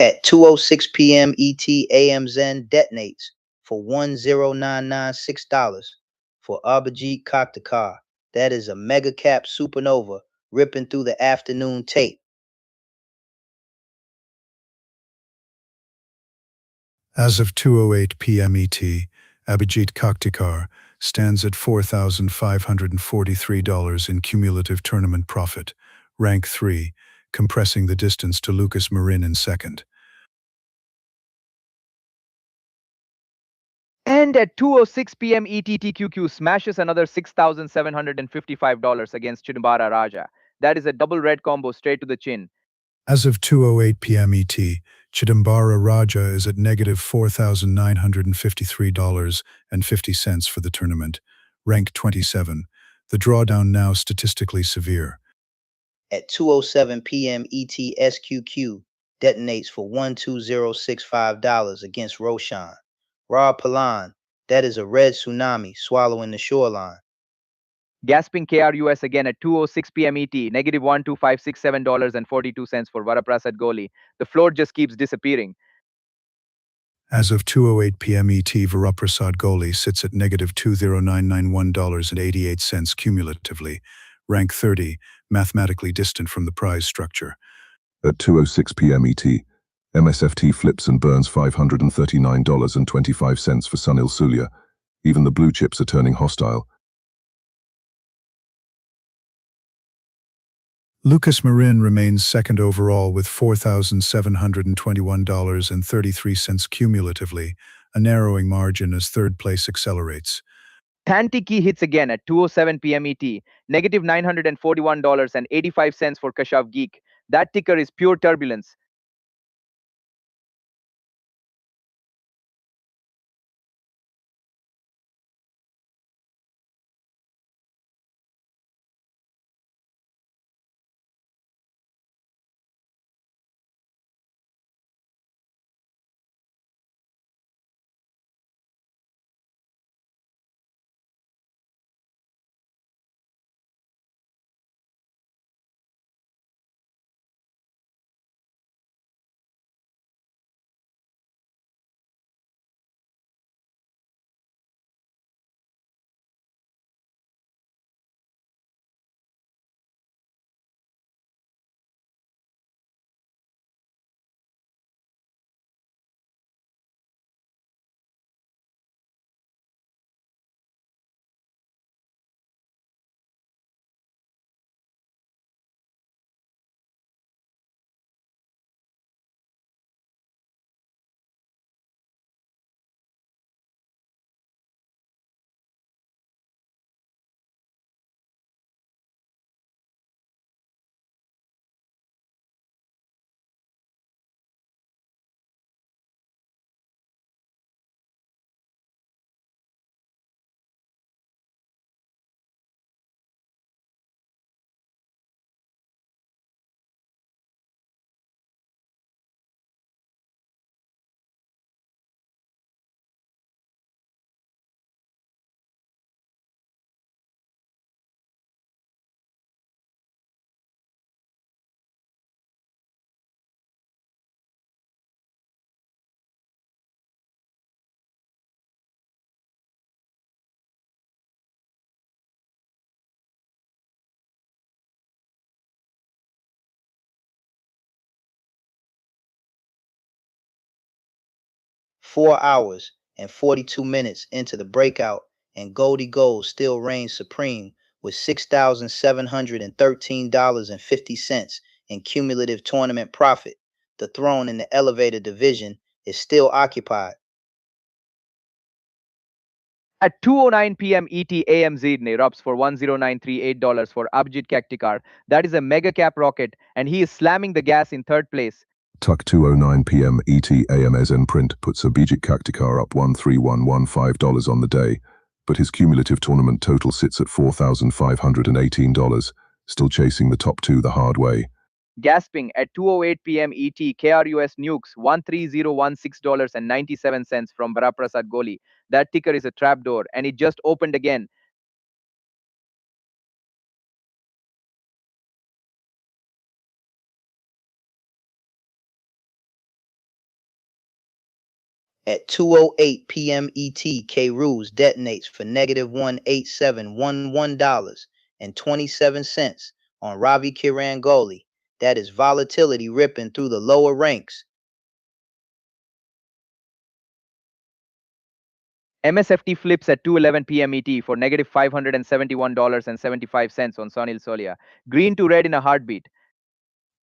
At 2:06 p.m. ET, AM Zen detonates for $10,996 for Abhijit Kaktakar. That is a mega cap supernova ripping through the afternoon tape. As of 2:08 p.m. ET, Abhijit Kaktikar stands at $4,543 in cumulative tournament profit, rank 3, compressing the distance to Lucas Marin in second. And at 2:06 p.m. ETTQQ smashes another $6,755 against Chidambara Raja. That is a double red combo straight to the chin. As of 2:08 p.m. ET, Chidambara Raja is at negative $4,953.50 for the tournament, rank 27. The drawdown now statistically severe. At 2:07 p.m. ET, SQQ detonates for $12065 against Roshan. Ra Palan, that is a red tsunami swallowing the shoreline. Gasping KRUS again at 2:06 p.m. ET, negative $12567.42 for Varaprasad Goli. The floor just keeps disappearing. As of 2:08 p.m. ET, Varaprasad Goli sits at negative $20991.88 cumulatively, rank 30, mathematically distant from the prize structure. At 2:06 p.m. ET, MSFT flips and burns $539.25 for Sunil Sulia. Even the blue chips are turning hostile. Lucas Marin remains second overall with $4,721.33 cumulatively, a narrowing margin as third place accelerates. Tantiki hits again at 2:07 p.m. ET, negative $941.85 for Kashav Geek. That ticker is pure turbulence. $4 and 42 minutes into the breakout, and Goldie Gold still reigns supreme with $6,713.50 in cumulative tournament profit. The throne in the elevator division is still occupied. At 2:09 p.m. ET, AMZ erupts for $10938 for Abhijit Kaktikar. That is a mega cap rocket, and he is slamming the gas in third place. Tuck 2:09 p.m. ET, AMSN print puts Abhijit Kaktikar up $13115 on the day, but his cumulative tournament total sits at $4,518, still chasing the top two the hard way. Gasping at 2:08 p.m. ET, KRUS nukes $13016.97 from Varaprasad Goli. That ticker is a trapdoor, and it just opened again. At 2:08 p.m. ET, K-Ruse detonates for negative $18711.27 on Ravi Kirangoli. That is volatility ripping through the lower ranks. MSFT flips at 2:11 p.m. ET for negative $571.75 on Sunil Solia. Green to red in a heartbeat.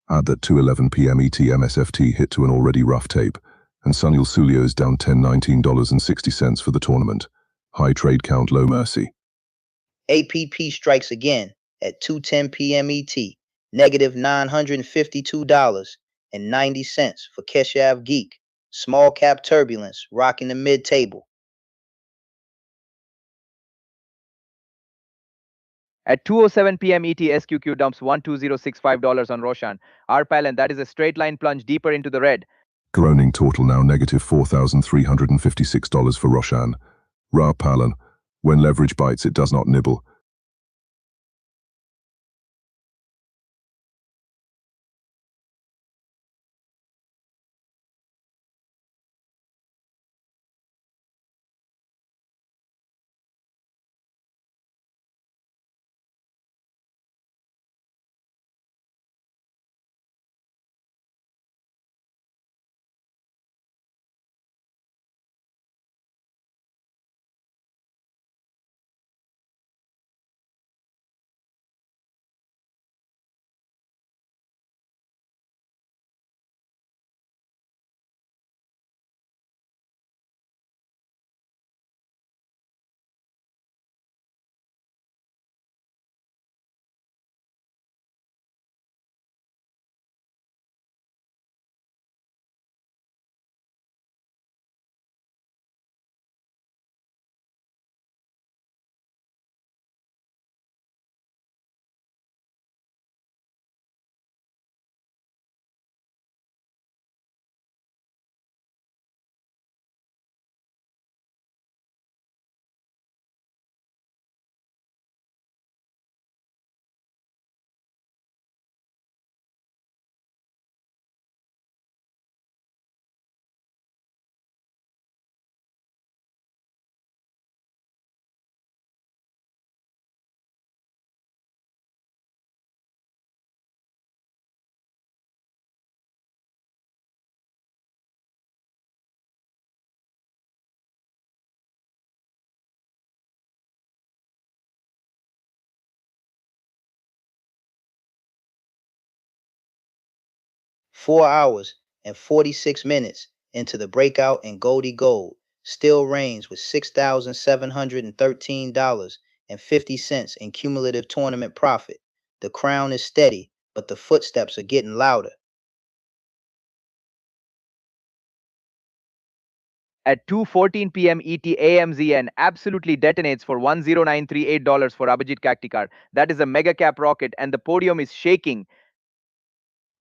Add that 2:11 p.m. ET MSFT hit to an already rough tape, and Sunil Sulio is down $10.19.60 for the tournament. High trade count, low mercy. APP strikes again at 2:10 p.m. ET, negative $952.90 for Keshav Geek. Small cap turbulence rocking the mid table. At 2:07 p.m. ET, SQQ dumps $12065 on Roshan. AAPL, and that is a straight line plunge deeper into the red. Groaning total now negative $4,356 for Roshan. Ra Palan. When leverage bites, it does not nibble. $4 and 46 minutes into the breakout, and Goldie Gold still reigns with $6,713.50 in cumulative tournament profit. The crown is steady, but the footsteps are getting louder. At 2:14 p.m. ET, AMZN absolutely detonates for $10938 for Abhijit Kaktikar. That is a mega cap rocket, and the podium is shaking.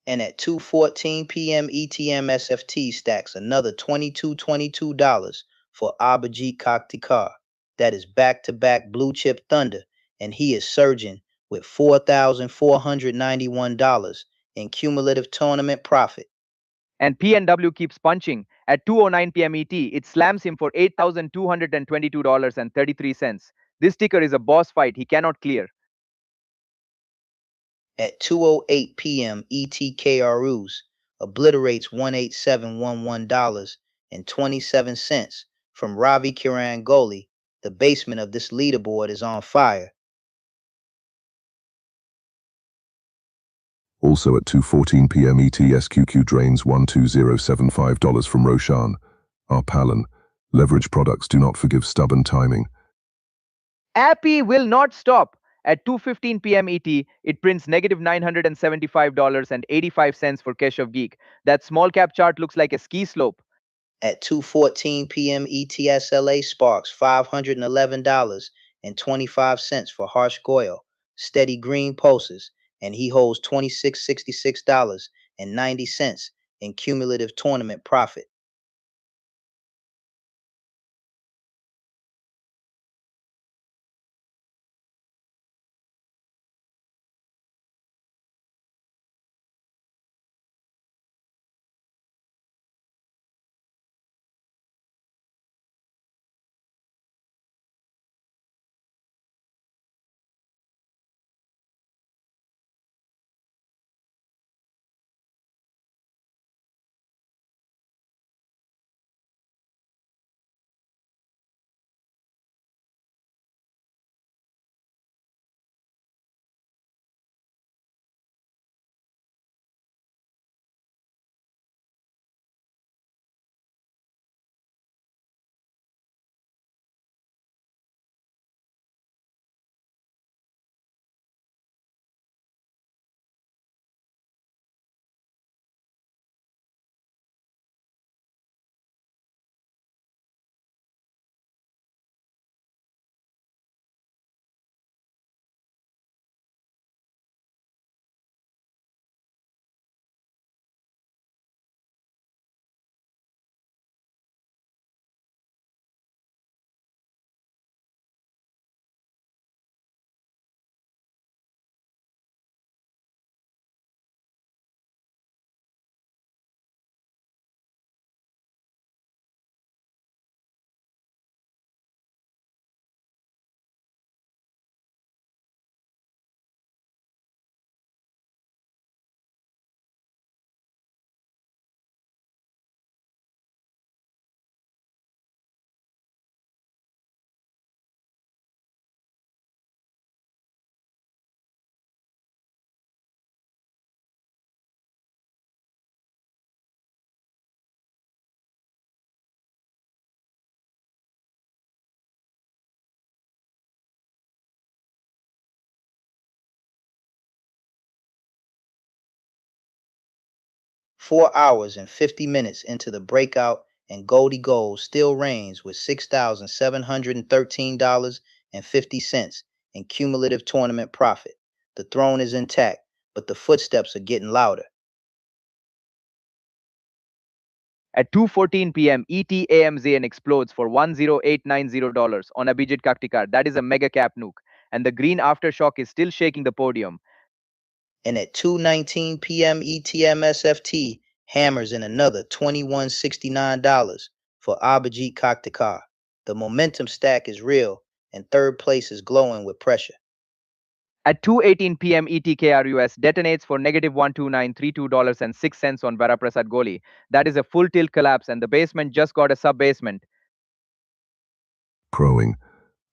And at 2:14 p.m. ETM SFT stacks another $2222 for Abhijit Kaktikar. That is back-to-back blue chip thunder, and he is surging with $4,491 in cumulative tournament profit. And PNW keeps punching. At 2:09 p.m. ET, it slams him for $8,222.33. This ticker is a boss fight he cannot clear. At 2:08 p.m. ETKRUs obliterates $18711.27 from Ravi Kirangoli. The basement of this leaderboard is on fire. Also at 2:14 p.m. ET, SQQ drains $12075 from Roshan. Our Palan. Leverage products do not forgive stubborn timing. AAPL will not stop. At 2:15 p.m. ET, it prints negative $975.85 for Keshav Geek. That small cap chart looks like a ski slope. At 2:14 p.m. ETSLA sparks $511.25 for Harsh Goyal. Steady green pulses, and he holds $2666.90 in cumulative tournament profit. 4 hours and 50 minutes into the breakout, and Goldie Gold still reigns with $6,713.50 in cumulative tournament profit. The throne is intact, but the footsteps are getting louder. At 2:14 p.m., ET explodes for $10890 on Abhijit Kaktikar. That is a mega cap nuke, and the green aftershock is still shaking the podium. And at 2:19 p.m. ETMSFT hammers in another $2169 for Abhijit Kaktikar. The momentum stack is real, and third place is glowing with pressure. At 2:18 p.m. ETKRUS detonates for negative $12932.06 on Varaprasad Goli. That is a full tilt collapse, and the basement just got a sub-basement. Crowing.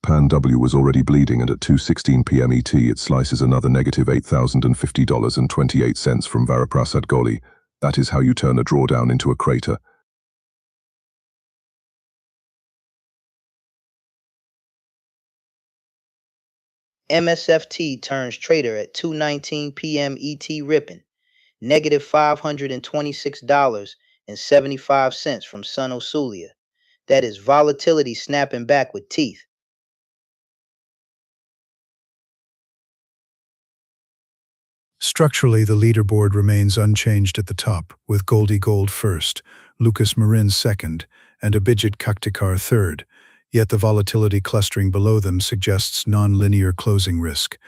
Pan W was already bleeding, and at 2:16 p.m. ET it slices another negative $8,050.28 from Varaprasad Goli. That is how you turn a drawdown into a crater. MSFT turns trader at 2:19 p.m. ET ripping, negative $526.75 from Sun Osulia. That is volatility snapping back with teeth. Structurally, the leaderboard remains unchanged at the top, with Goldie Gold first, Lucas Marin second, and Abhijit Kaktikar third, yet the volatility clustering below them suggests non-linear closing risk.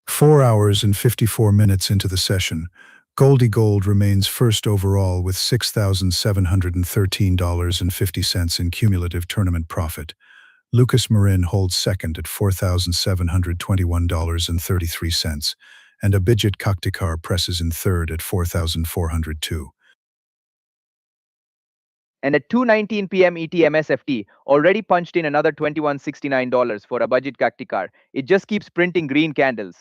Four hours and 54 minutes into the session, Goldie Gold remains first overall with $6,713.50 in cumulative tournament profit. Lucas Marin holds second at $4,721.33, and Abhijit Kaktikar presses in third at $4,402. And at 2:19 p.m. ET already punched in another $2169 for Abhijit Kaktikar. It just keeps printing green candles.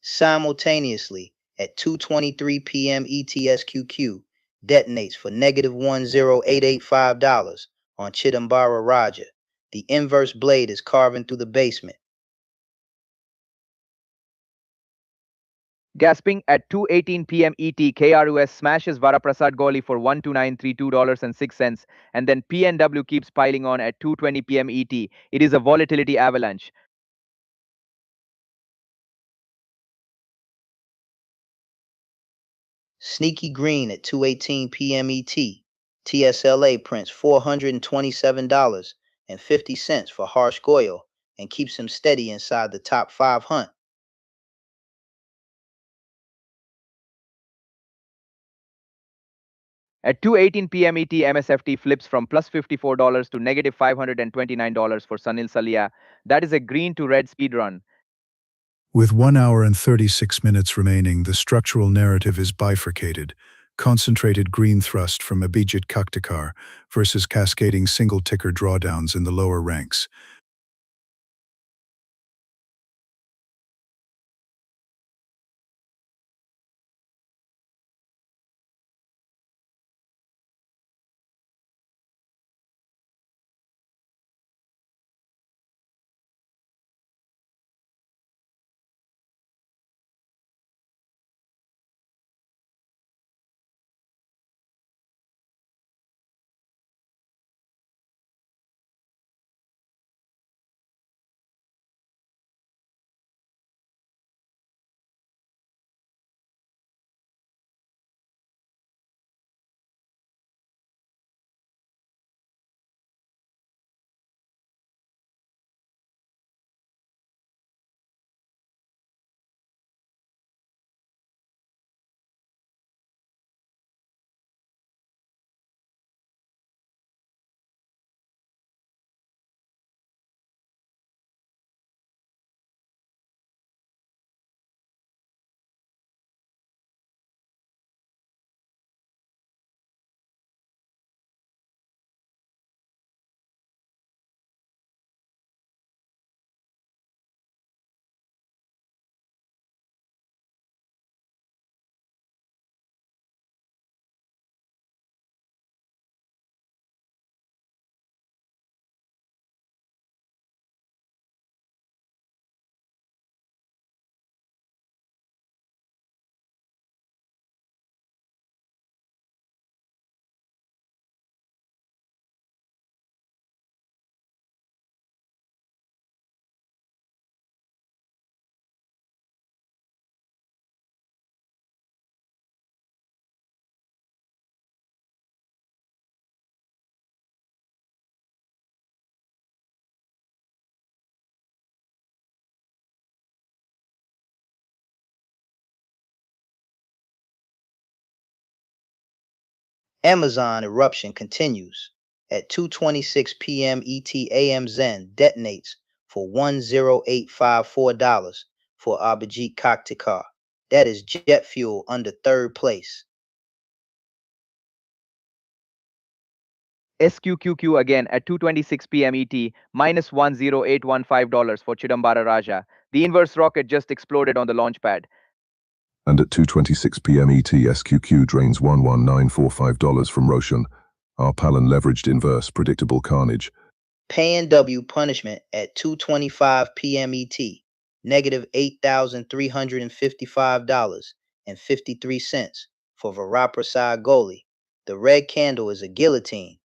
Simultaneously, at 2:23 p.m. ETSQQ, detonates for negative $10885 on Chidambara Raja. The inverse blade is carving through the basement. Gasping at 2:18 p.m. ET, KRUS smashes Varaprasad Goli for $12932.06, and then PNW keeps piling on at 2:20 p.m. ET. It is a volatility avalanche. Sneaky Green at 2:18 p.m. ET. TSLA prints $427.50 for Harsh Goyal and keeps him steady inside the top 5 hunt. At 2:18 p.m. ET, MSFT flips from plus $54 to negative $529 for Sunil Salia. That is a green to red speed run. With 1 hour and 36 minutes remaining, the structural narrative is bifurcated. Concentrated green thrust from Abhijit Kaktikar versus cascading single-ticker drawdowns in the lower ranks. Amazon eruption continues. At 2:26 p.m. ET AM Zen detonates for $10854 for Abhijit Kaktikar. That is jet fuel under third place. SQQQ again at 2:26 p.m. ET, minus $10815 for Chidambara Raja. The inverse rocket just exploded on the launch pad. And at 2:26 p.m. ET, SQQ drains $11945 from Roshan. AAPL leveraged inverse predictable carnage. PNW punishment at 2:25 p.m. ET, negative $8,355.53 for Varaprasad Goli. The red candle is a guillotine.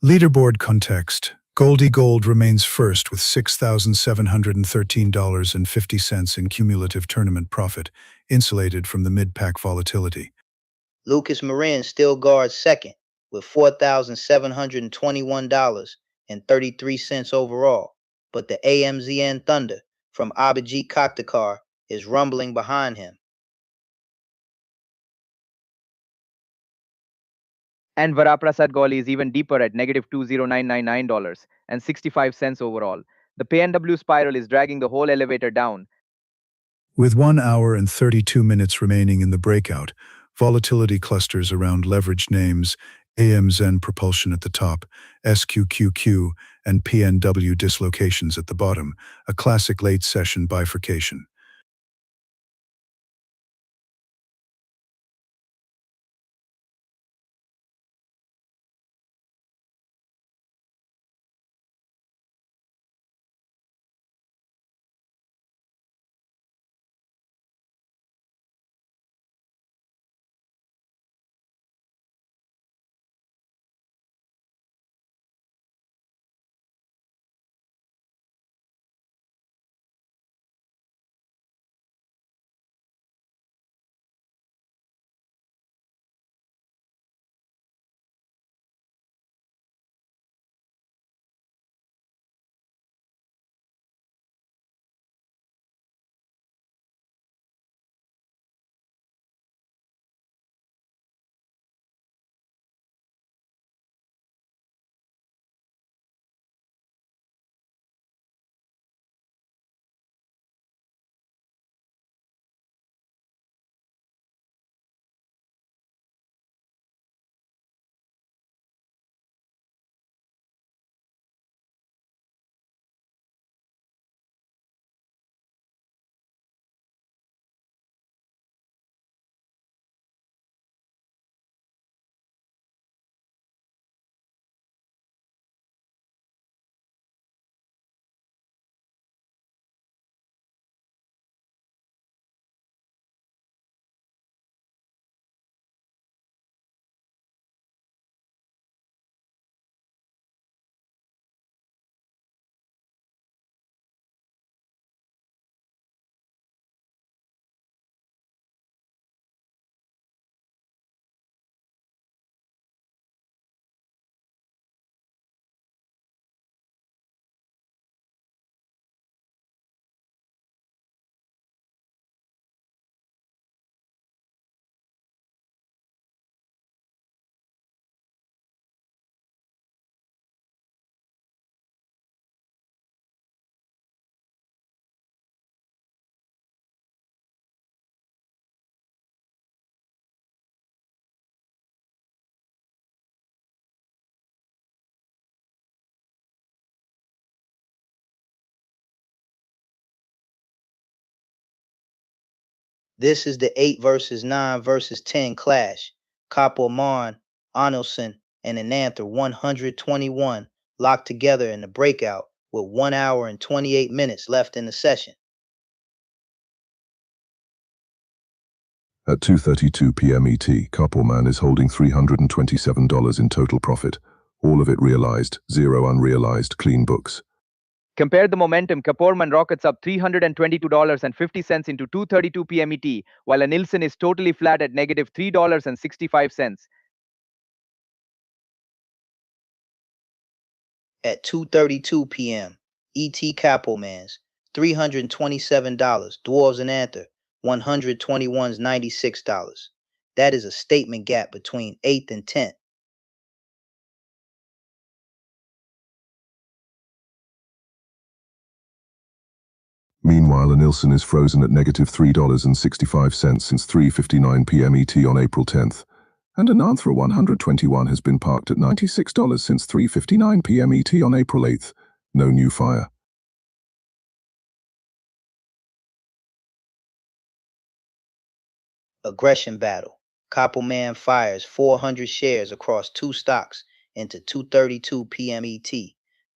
Leaderboard context. Goldie Gold remains first with $6,713.50 in cumulative tournament profit, insulated from the mid-pack volatility. Lucas Marin still guards second with $4,721.33 overall, but the AMZN Thunder from Abhijit Kaktikar is rumbling behind him. And Varaprasad Goli is even deeper at negative $20999.65 overall. The PNW spiral is dragging the whole elevator down. With 1 hour and 32 minutes remaining in the breakout, volatility clusters around leveraged names, AMZN propulsion at the top, SQQQ, and PNW dislocations at the bottom, a classic late session bifurcation. This is the 8 versus 9 versus 10 clash. Kapil Marn, Arnelson, and Anantha 121 locked together in the breakout with 1 hour and 28 minutes left in the session. At 2:32 p.m. ET, Kapil is holding $327 in total profit. All of it realized, zero unrealized, clean books. Compare the momentum. Kapoorman rockets up $322.50 into 2:32 p.m. ET, while a Nielsen is totally flat at negative $3.65. At 2:32 p.m., ET Kapilman's $327, Dwarves and Anther 121's $96. That is a statement gap between 8th and 10th. Meanwhile, a Nielsen is frozen at negative $3.65 since 3:59 p.m. ET on April 10th, and an Anthra 121 has been parked at $96 since 3:59 p.m. ET on April 8th. No new fire. Aggression battle. Kapilman fires 400 shares across 2 stocks into 2:32 p.m. ET,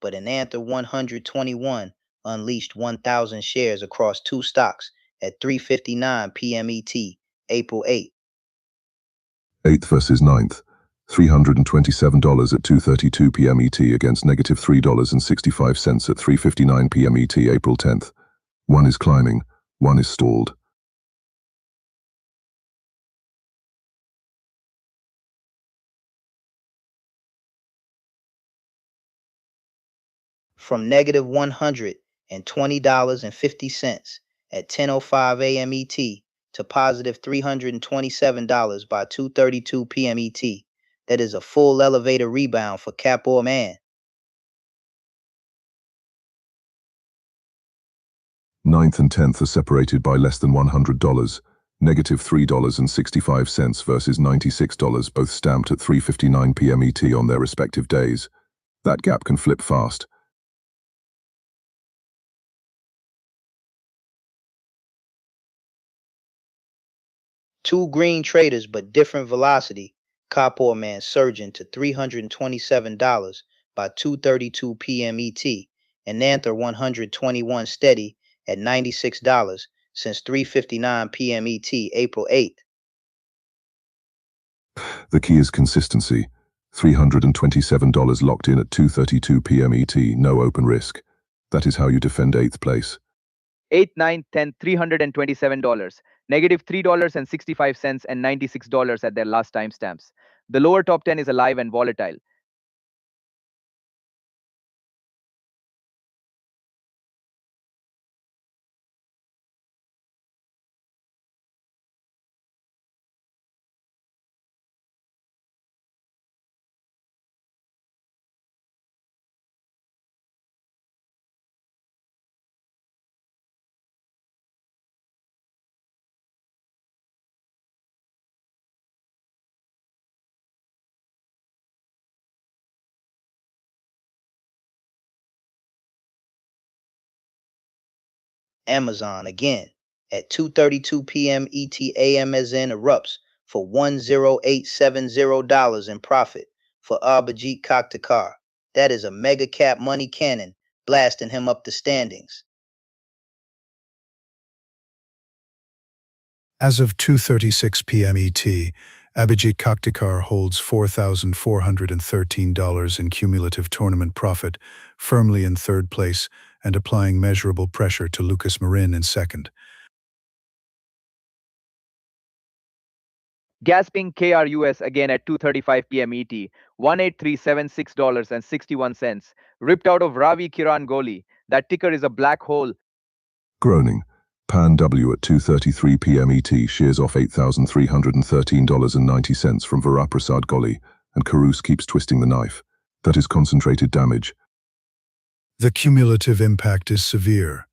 but an Anther 121 unleashed 1,000 shares across 2 stocks at 3:59 p.m. ET, April 8th. 8th versus 9th. $327 at 2:32 p.m. ET against negative $3.65 at 3:59 p.m. ET, April 10th. One is climbing, one is stalled. From negative $120.50 at 10:05 a.m. ET to positive $327 by 2:32 p.m. ET. That is a full elevator rebound for Kapilman. 9th and 10th are separated by less than $100, negative $3.65 versus $96, both stamped at 3:59 p.m. ET on their respective days. That gap can flip fast. Two green traders but different velocity. Kapilman surging to $327 by 2:32 p.m. ET, and Anther 121 steady at $96 since 3:59 p.m. ET, April 8th. The key is consistency. $327 locked in at 2:32 p.m. ET, no open risk. That is how you defend 8th place. 8th, 9th, 10th, $327, negative $3.65 and $96 at their last timestamps. The lower top 10 is alive and volatile. Amazon again at 2:32 p.m. ET, AMZN erupts for $10870 in profit for Abhijit Kaktekar. That is a mega cap money cannon blasting him up the standings. As of 2:36 p.m. ET, Abhijit Kaktekar holds $4,413 in cumulative tournament profit, firmly in third place and applying measurable pressure to Lucas Marin in second. Gasping KRUS again at 2:35 p.m. ET, $18376.61, ripped out of Ravi Kiran Goli. That ticker is a black hole. Groaning. Pan W at 2:33 p.m. ET shears off $8,313.90 from Varaprasad Goli, and Karus keeps twisting the knife. That is concentrated damage. The cumulative impact is severe.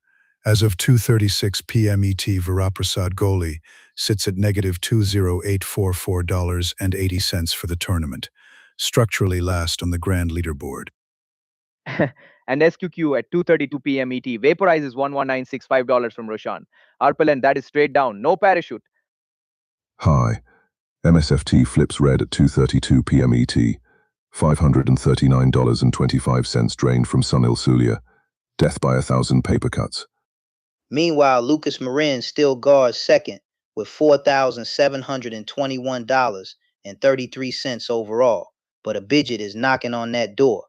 As of 2:36 p.m. ET, Varaprasad Goli sits at negative $20844.80 for the tournament, structurally last on the grand leaderboard. And SQQ at 2:32 p.m. ET vaporizes $11965 from Roshan. AAPL, that is straight down, no parachute. High. MSFT flips red at 2:32 p.m. ET. $539.25 drained from Sunil Sulia. Death by 1,000 paper cuts. Meanwhile, Lucas Marin still guards second with $4,721.33 overall, but Abhijit is knocking on that door.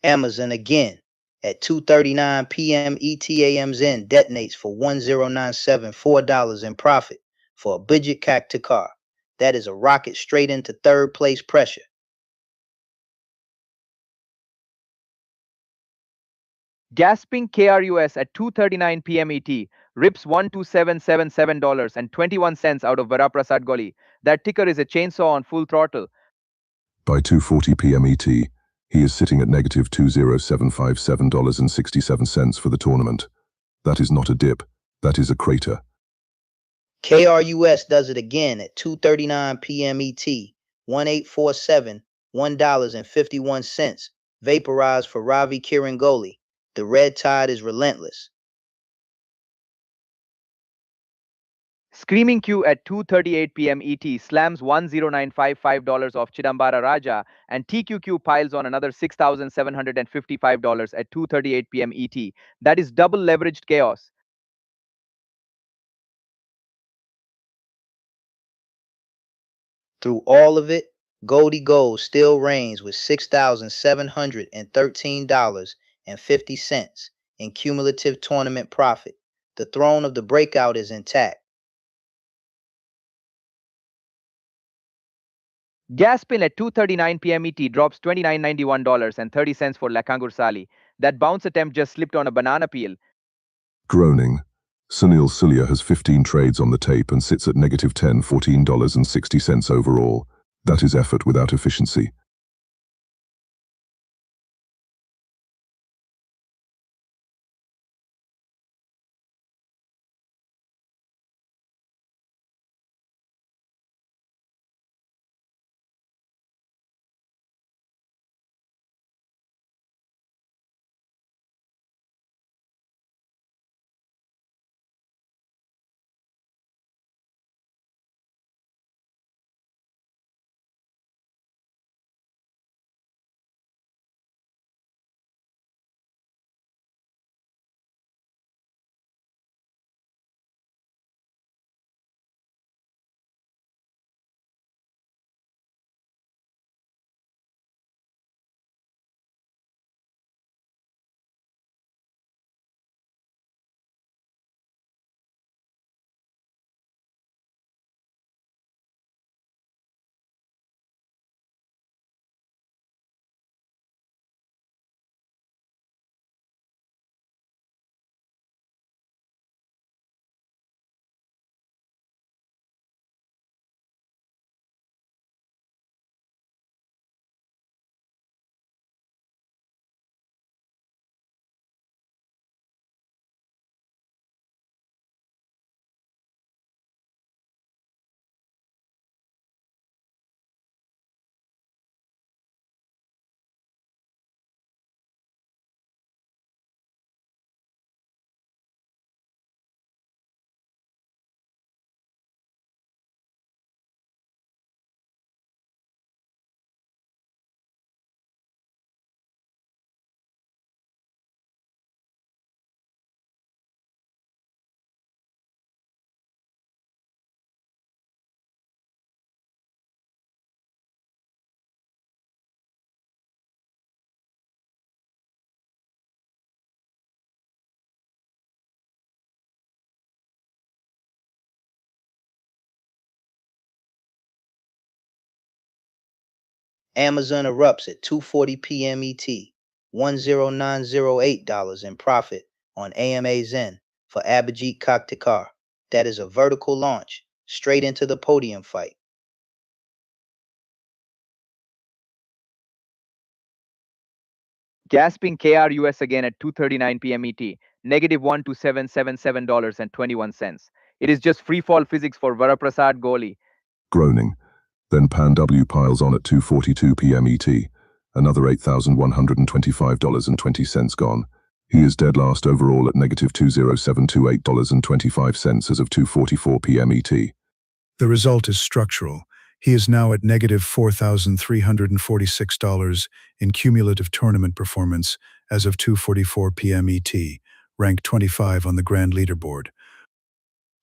Amazon again at 2:39 p.m. ETAMZN detonates for $10,974 in profit for Abhijit Kaktikar. That is a rocket straight into third place pressure. Gasping KRUS at 2:39 p.m. ET rips $12777.21 out of Varaprasad Goli. That ticker is a chainsaw on full throttle. By 2:40 p.m. ET, he is sitting at negative $2,0757.67 for the tournament. That is not a dip, that is a crater. KRUS does it again at 2:39 p.m. ET, 1847, $1.51, vaporized for Ravi Kirangoli. The red tide is relentless. Screaming Q at 2:38 p.m. ET slams $10955 off Chidambara Raja, and TQQ piles on another $6,755 at 2:38 p.m. ET. That is double leveraged chaos. Through all of it, Goldie Gold still reigns with $6,713.50 in cumulative tournament profit. The throne of the breakout is intact. Gaspin at 2:39 p.m. ET drops $29.91.30 for Lakangur Sali. That bounce attempt just slipped on a banana peel. Groaning. Sunil Sulia has 15 trades on the tape and sits at negative $14.60 overall. That is effort without efficiency. Amazon erupts at 2:40 p.m. ET, $10908 in profit on AMA Zen for Abhijit Kaktikar. That is a vertical launch, straight into the podium fight. Gasping KRUS again at 2:39 p.m. ET, negative $12777.21. It is just free fall physics for Varaprasad Goli. Groaning. Then Pan W piles on at 2:42 p.m. ET, another $8,125.20 gone. He is dead last overall at negative $20728.25 as of 2:44 p.m. ET. The result is structural. He is now at negative $4,346 in cumulative tournament performance as of 2:44 p.m. ET, ranked 25 on the grand leaderboard.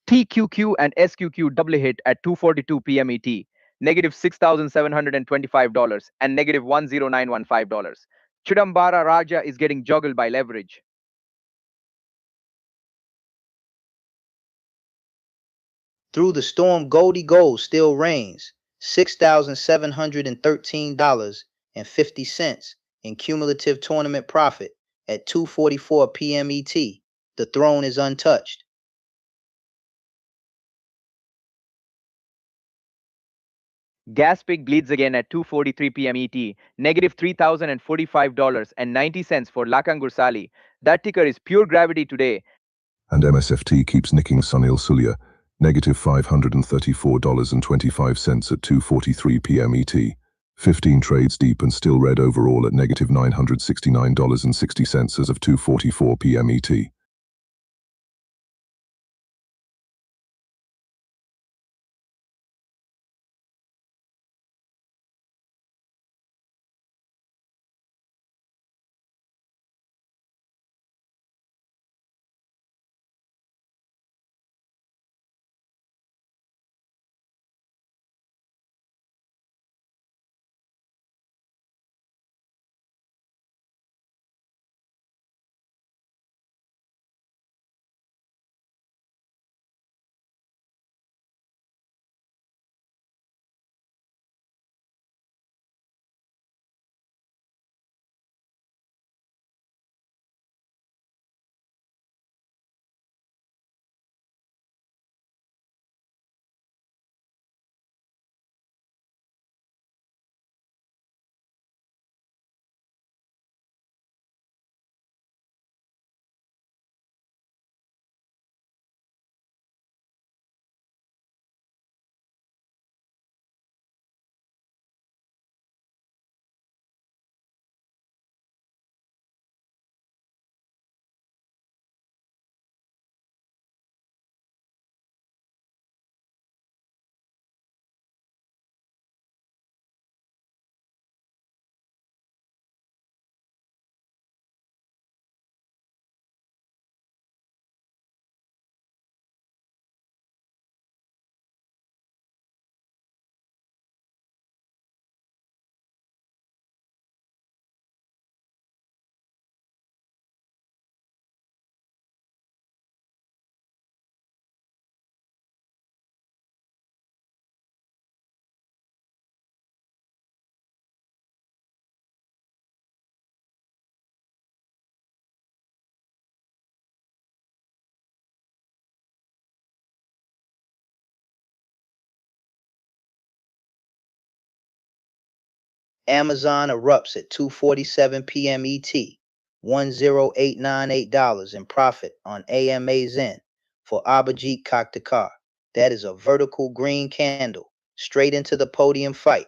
TQQ and SQQ double hit at 2:42 p.m. ET, negative $6,725 and negative $10915. Chidambara Raja is getting juggled by leverage. Through the storm, Goldie Gold still reigns, $6,713.50 in cumulative tournament profit at 2:44 p.m. ET. The throne is untouched. Gaspig bleeds again at 2:43 p.m. ET, negative $3,045.90 for Lakangur Sali. That ticker is pure gravity today. And MSFT keeps nicking Sunil Sulia, negative $534.25 at 2:43 p.m. ET. 15 trades deep and still red overall at negative $969.60 as of 2:44 p.m. ET. Amazon erupts at 2:47 p.m. ET, $10898 in profit on AMA Zen for Abhijit Kaktikar. That is a vertical green candle, straight into the podium fight.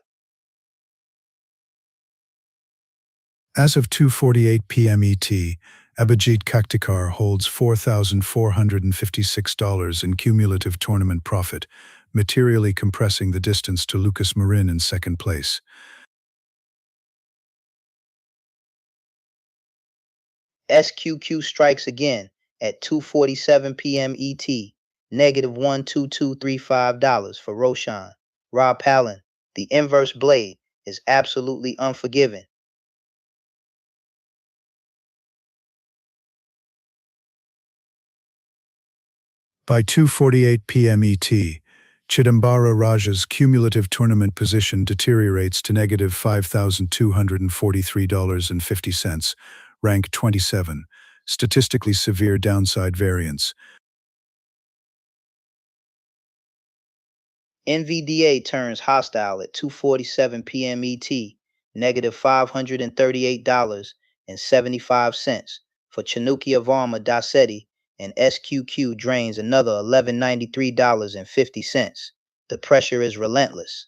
As of 2:48 p.m. ET, Abhijit Kaktikar holds $4,456 in cumulative tournament profit, materially compressing the distance to Lucas Marin in second place. SQQ strikes again at 2:47 p.m. ET, negative $12235 for Roshan. Rob Palin, the inverse blade is absolutely unforgiving. By 2:48 p.m. ET, Chidambara Raja's cumulative tournament position deteriorates to negative $5,243.50, rank 27, statistically severe downside variance. NVDA turns hostile at 2:47 p.m. ET, negative $538.75 for Chanukya Varma Dasetti, and SQQ drains another $1193.50. The pressure is relentless.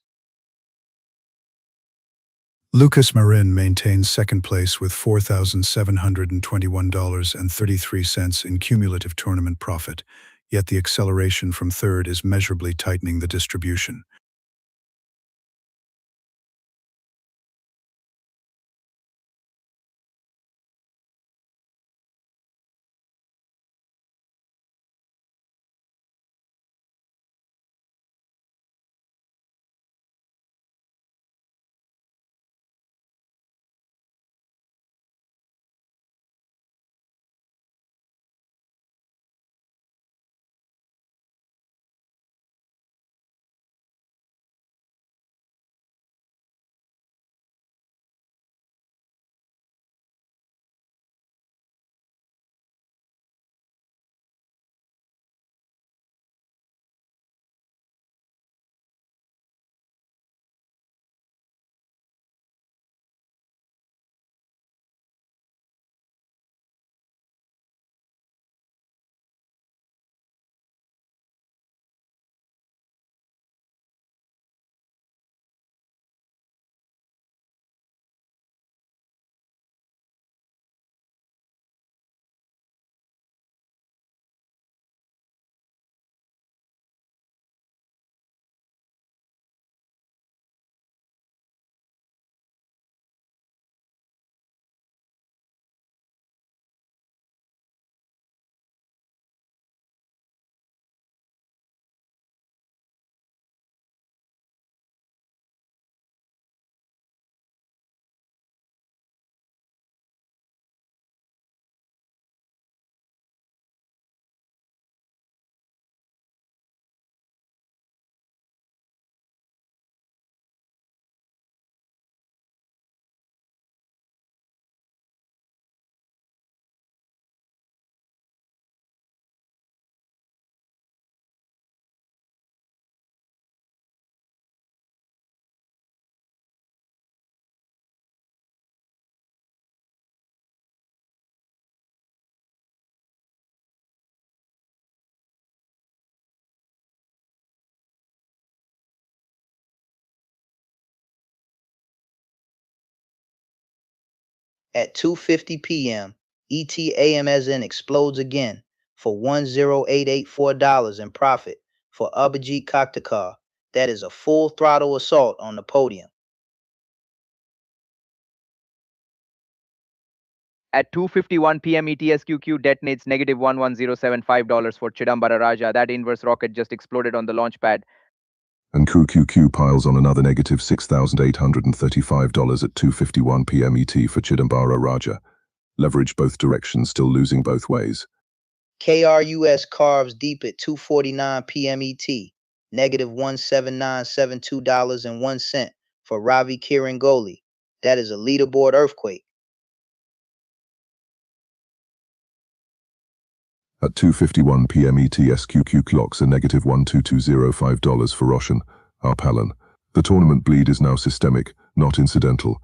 Lucas Marin maintains second place with $4,721.33 in cumulative tournament profit, yet the acceleration from third is measurably tightening the distribution. At 2:50 p.m., ETAMSN explodes again for $10,884 in profit for Abhijit Kaktakar. That is a full throttle assault on the podium. At 2:51 p.m. ETSQQ detonates negative $11,075 for Chidambara Raja. That inverse rocket just exploded on the launch pad. And QQQ piles on another negative $6,835 at 2:51 p.m. ET for Chidambara Raja. Leverage both directions, still losing both ways. KRUS carves deep at 2:49 p.m. ET, negative $17972.01 for Ravi Kirangoli. That is a leaderboard earthquake. At 2:51 p.m. ET, SQQ clocks a negative $12205 for Roshan Arpalan. The tournament bleed is now systemic, not incidental.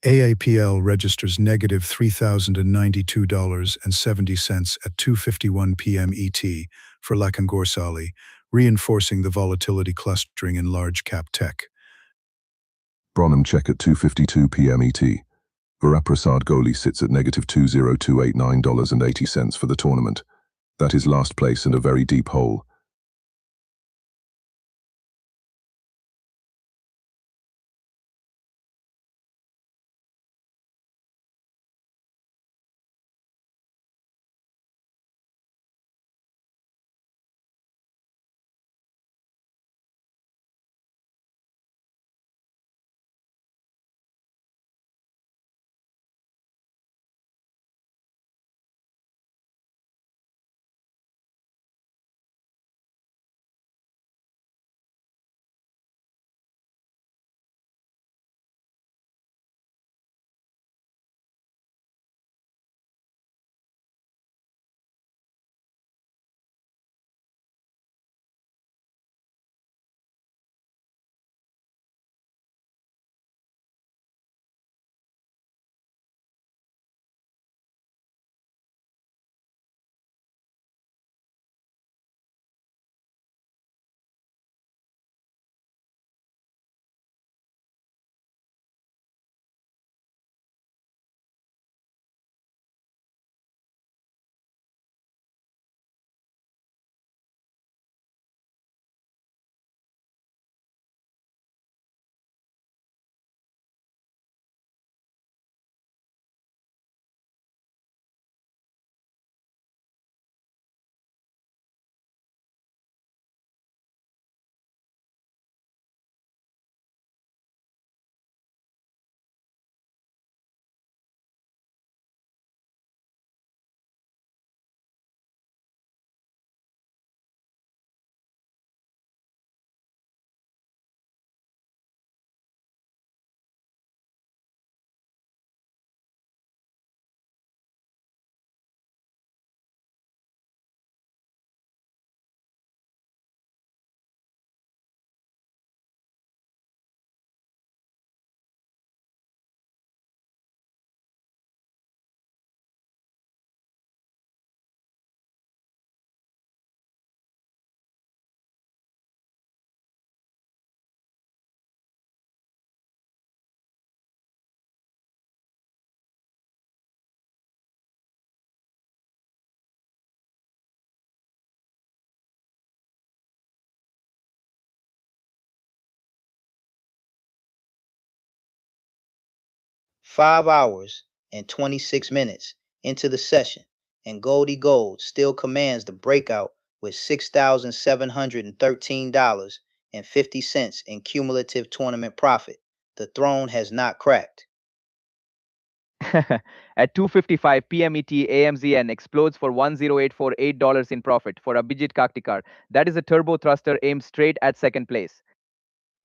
AAPL registers negative $3,092.70 at 2:51 p.m. ET for Lakan Gorsali, reinforcing the volatility clustering in large-cap tech. Bronham check at 2:52 p.m. ET. Varaprasad Goli sits at negative $20289.80 for the tournament. That is last place and a very deep hole. 5 hours and 26 minutes into the session, and Goldie Gold still commands the breakout with $6,713.50 in cumulative tournament profit. The throne has not cracked. At 2:55 p.m. ET, AMZN explodes for $10,848 in profit for Abhijit Kaktikar. That is a turbo thruster aimed straight at second place.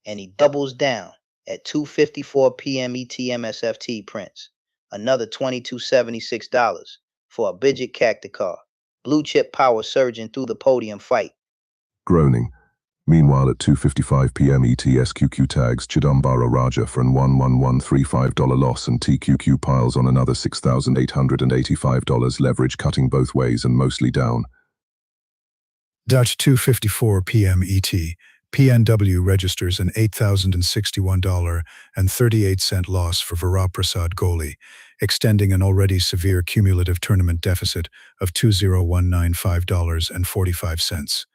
And he doubles down at 2:54 p.m. ET MSFT prints another $2,276 for Abhijit Kaktikar. Blue chip power surging through the podium fight. Groaning. Meanwhile, at 2:55 p.m. ET, SQQ tags Chidambara Raja for an $11135 loss, and TQQ piles on another $6,885, leverage cutting both ways and mostly down. Dutch 2:54 p.m. ET, PNW registers an $8,061.38 loss for Varaprasad Goli, extending an already severe cumulative tournament deficit of $20195.45.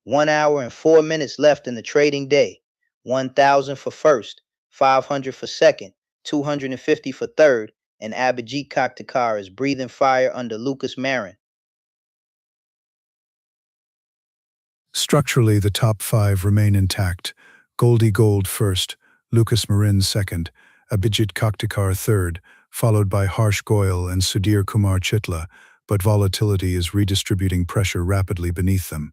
1 hour and 4 minutes left in the trading day. 1,000 for first, 500 for second, 250 for third, and Abhijit Kaktikar is breathing fire under Lucas Marin. Structurally, the top five remain intact. Goldie Gold first, Lucas Marin second, Abhijit Kaktikar third, followed by Harsh Goyal and Sudhir Kumar Chitla, but volatility is redistributing pressure rapidly beneath them.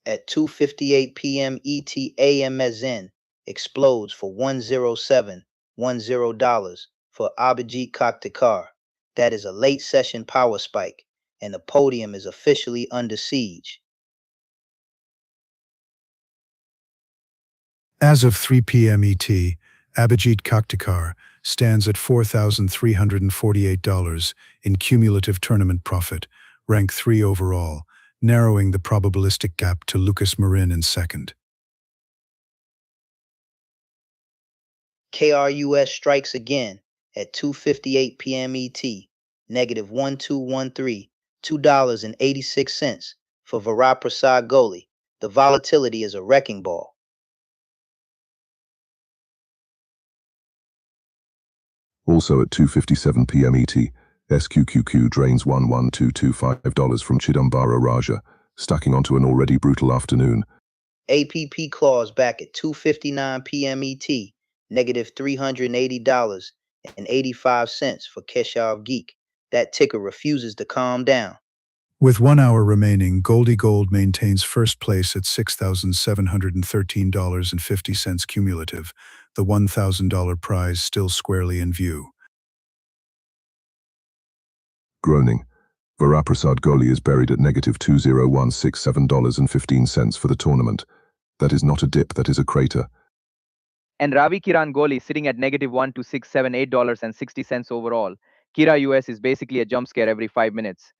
At 2:58 p.m. ET, AMSN explodes for $10710 for Abhijit Kaktikar. That is a late session power spike, and the podium is officially under siege. As of 3 p.m. ET, Abhijit Kaktikar stands at $4,348 in cumulative tournament profit, rank 3 overall, narrowing the probabilistic gap to Lucas Marin in second. KRUS strikes again at 2:58 p.m. ET, negative 1213, $2.86 for Varaprasad Goli. The volatility is a wrecking ball. Also at 2:57 p.m. ET, SQQQ drains $11225 from Chidambara Raja, stacking onto an already brutal afternoon. APP clause back at 2:59 p.m. ET, negative $380.85 for Keshav Geek. That ticker refuses to calm down. With 1 hour remaining, Goldie Gold maintains first place at $6,713.50 cumulative, the $1,000 prize still squarely in view. Groaning. Varaprasad Goli is buried at negative $20167.15 for the tournament. That is not a dip, that is a crater. And Ravi Kiran Kohli sitting at negative $12678.60 overall. Kira US is basically a jump scare every 5 minutes.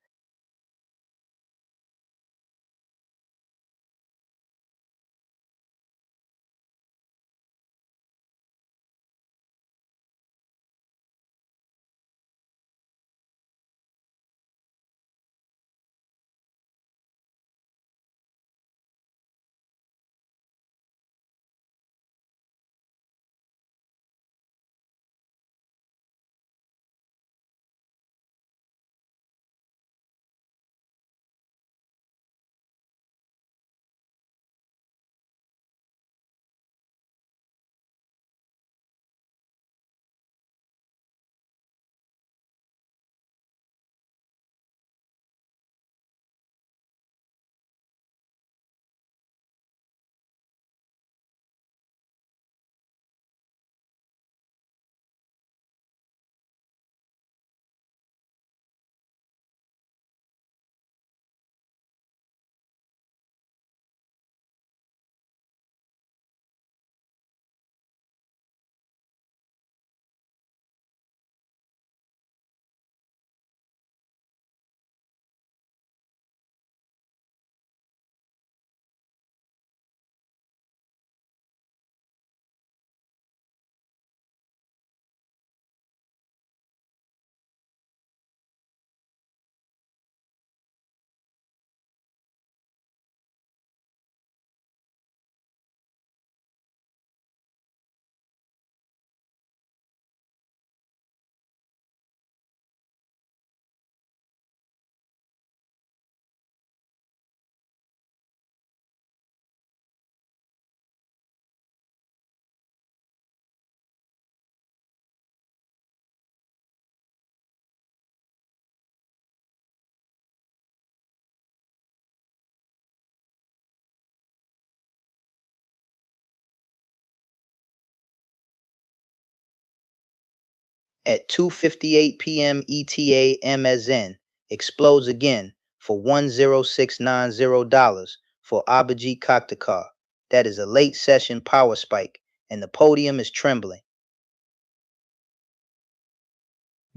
At 2:58 p.m. ETA MSN, explodes again for $10690 for Abhijit Kaktakar. That is a late session power spike, and the podium is trembling.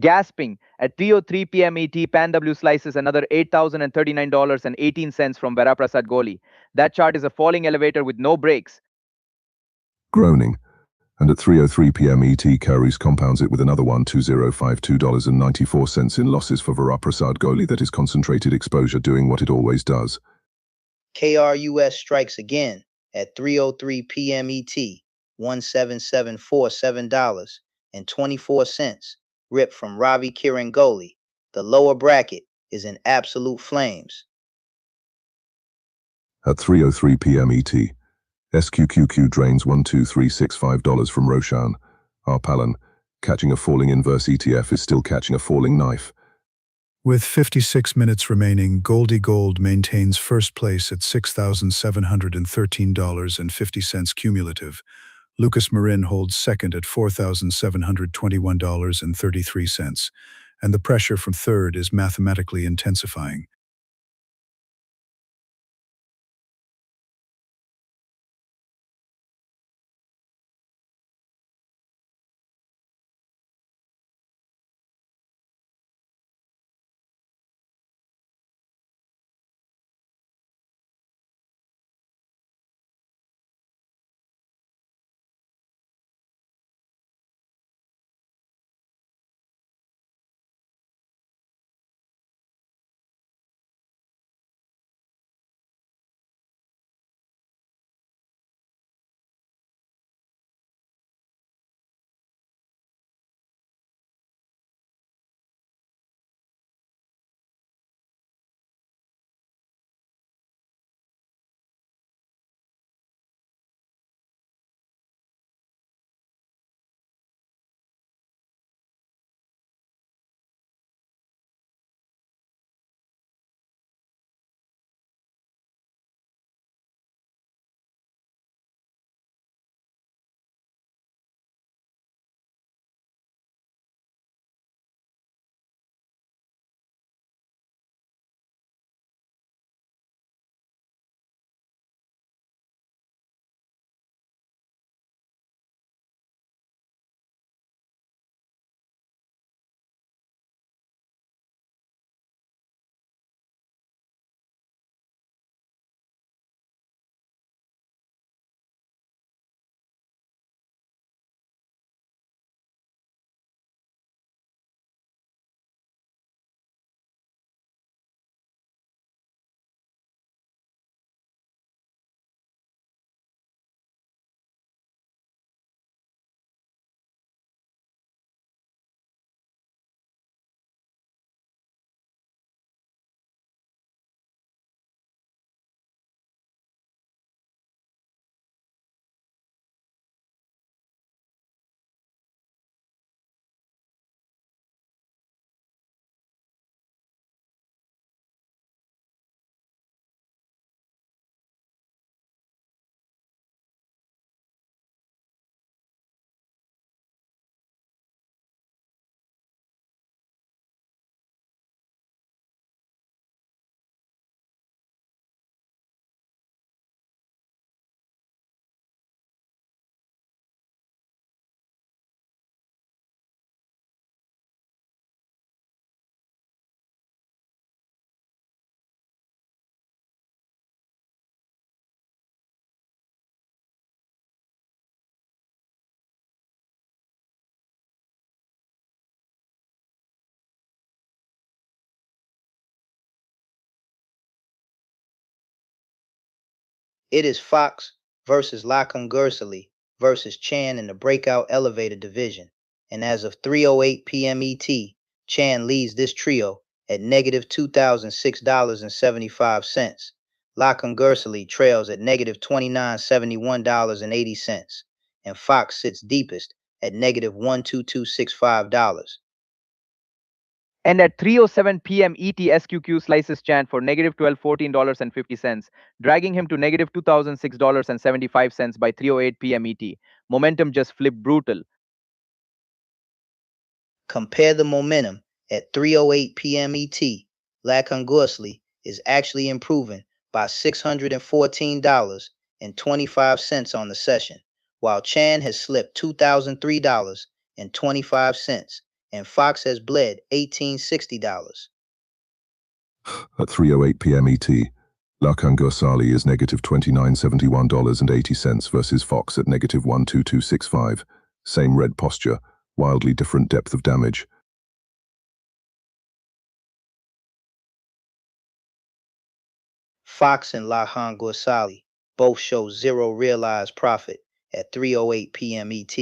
Gasping at 3:03 p.m. ET, PanW slices another $8,039.18 from Varaprasad Goli. That chart is a falling elevator with no brakes. Groaning. And at 3:03 p.m. ET, carries compounds it with another $12052.94 in losses for Varaprasad Goli. That is concentrated exposure doing what it always does. KRUS strikes again at 3:03 p.m. ET, $17747.24, ripped from Ravi Kiran Kohli. The lower bracket is in absolute flames. At 3:03 p.m. ET, SQQQ drains $12365 from Roshan. Arpalan, catching a falling inverse ETF is still catching a falling knife. With 56 minutes remaining, Goldie Gold maintains first place at $6,713.50 cumulative. Lucas Marin holds second at $4,721.33, and the pressure from third is mathematically intensifying. It is Fox versus Lacongursely versus Chan in the Breakout Elevator Division, and as of 3:08 p.m. ET, Chan leads this trio at negative $2,006.75. Lacongursely trails at negative $2971.80, and Fox sits deepest at negative $12265. And at 3:07 p.m. ET, SQQ slices Chan for negative $1214.50, dragging him to negative $2,006.75 by 3:08 p.m. ET. Momentum just flipped brutal. Compare the momentum at 3:08 p.m. ET. Lacongursely is actually improving by $614.25 on the session, while Chan has slipped $2,003.25, and Fox has bled $1,860. At 3:08 p.m. ET, Lacongursely is negative $2971.80 versus Fox at negative 12265. Same red posture, wildly different depth of damage. Fox and Lacongursely both show zero realized profit at 3:08 p.m. ET.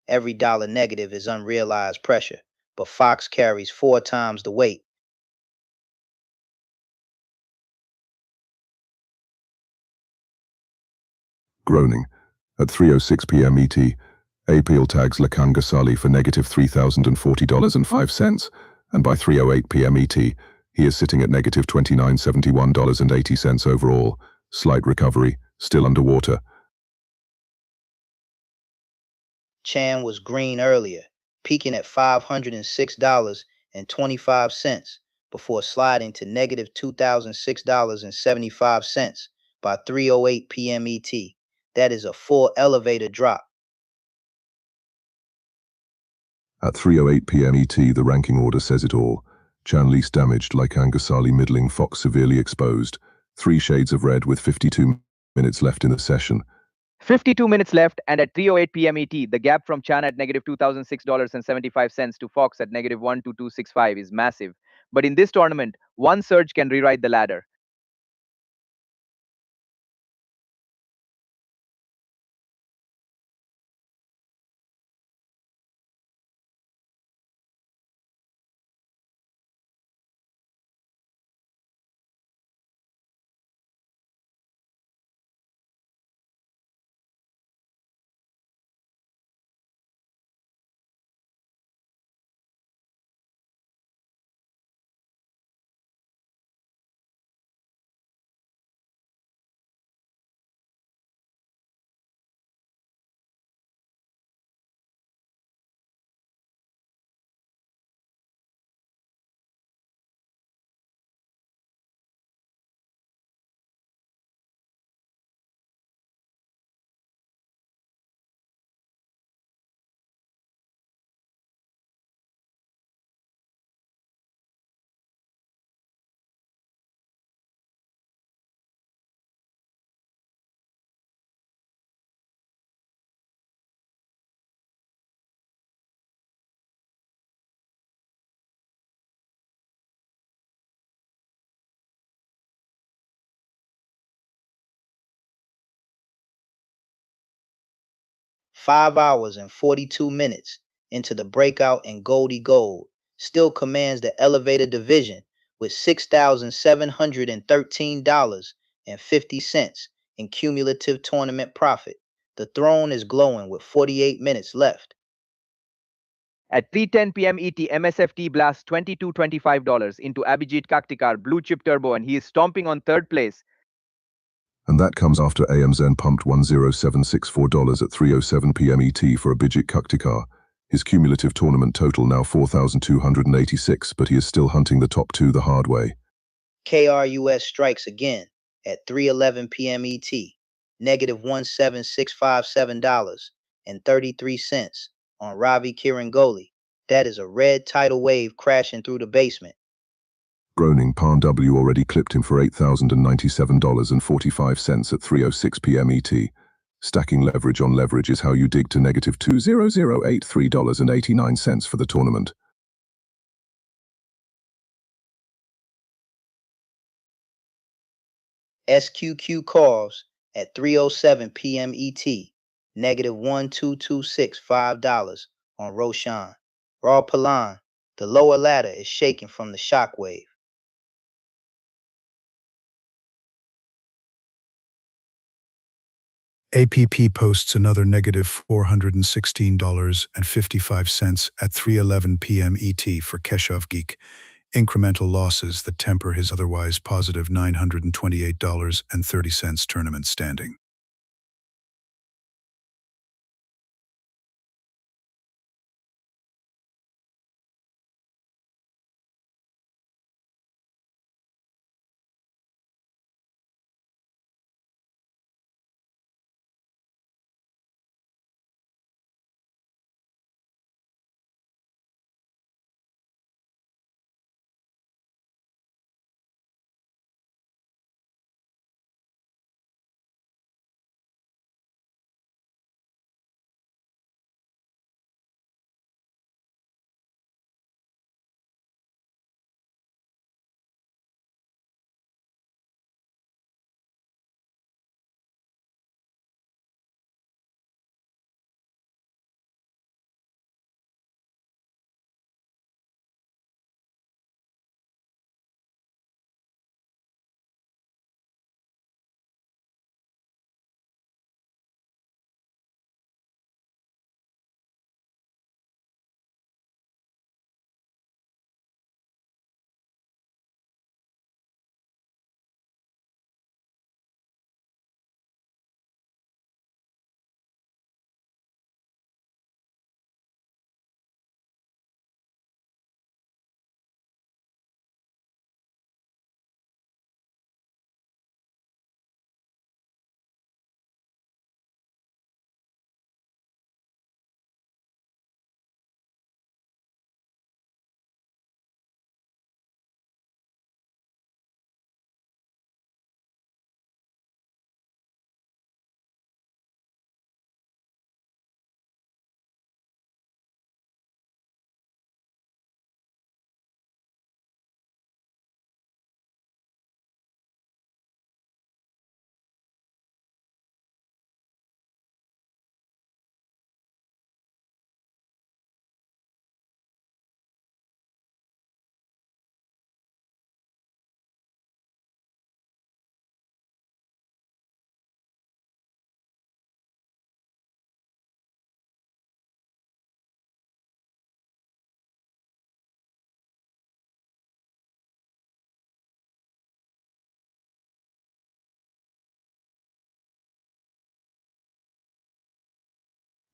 Every dollar negative is unrealized pressure, but Fox carries 4 times the weight. Groaning. At 3:06 p.m. ET, AAPL tags Lacongursely for negative $3,040.05, and by 3:08 p.m. ET, he is sitting at negative $2971.80 overall. Slight recovery, still underwater. Chan was green earlier, peaking at $506.25 before sliding to negative $2,006.75 by 3:08 p.m. ET. That is a full elevator drop. At 3:08 p.m. ET, the ranking order says it all. Chan least damaged, Lacongursely middling, Fox severely exposed. 3 shades of red with 52 minutes left in the session. 52 minutes left, and at 3:08 p.m. ET, the gap from Chan at negative $2,006.75 to Fox at negative 12265 is massive. But in this tournament, one surge can rewrite the ladder. Five hours and 42 minutes into the breakout, and Goldie Gold still commands the elevator division with $6,713.50 in cumulative tournament profit. The throne is glowing with 48 minutes left. At 3:10 p.m. ET, MSFT blasts $2225 into Abhijit Kaktikar Blue Chip Turbo, and he is stomping on third place. And that comes after AMZN pumped $10764 at 3:07 p.m. ET for Abhijit Kaktikar. His cumulative tournament total now 4,286, but he is still hunting the top 2 the hard way. KRUS strikes again at 3:11 p.m. ET, negative $17657.33 on Ravi Kirangoli. That is a red tidal wave crashing through the basement. Groaning, Palm W already clipped him for $8,097.45 at 3:06 p.m. ET. Stacking leverage on leverage is how you dig to negative $2,083.89 for the tournament. SQQ calls at 3:07 p.m. ET, negative $1,226.5 on Roshan. Raw Palan, the lower ladder is shaking from the shock wave. APP posts another negative $416.55 at 3:11 p.m. ET for Keshav Geek, incremental losses that temper his otherwise positive $928.30 tournament standing.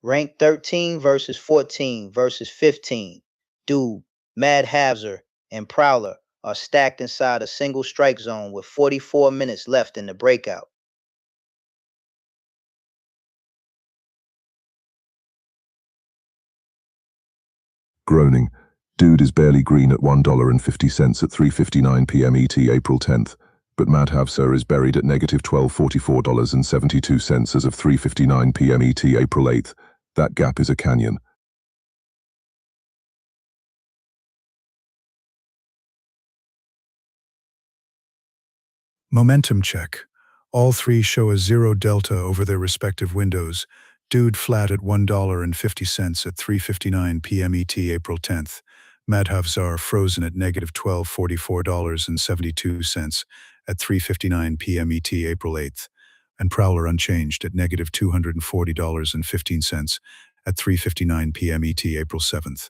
Rank 13 versus 14 versus 15. Dude, Mad Havzer, and Prowler are stacked inside a single strike zone with 44 minutes left in the breakout. Groaning. Dude is barely green at $1.50 at 3:59 p.m. ET April 10th, but Madhavsar is buried at negative $12.44.72 as of 3:59 p.m. ET April 8th. That gap is a canyon. Momentum check. All three show a zero delta over their respective windows. Dude flat at $1.50 at 3:59 p.m. ET April 10th. Madhavzar frozen at negative $12.44.72 at 3:59 p.m. ET April 8th. And Prowler unchanged at negative $240.15 at 3:59 p.m. ET April 7th.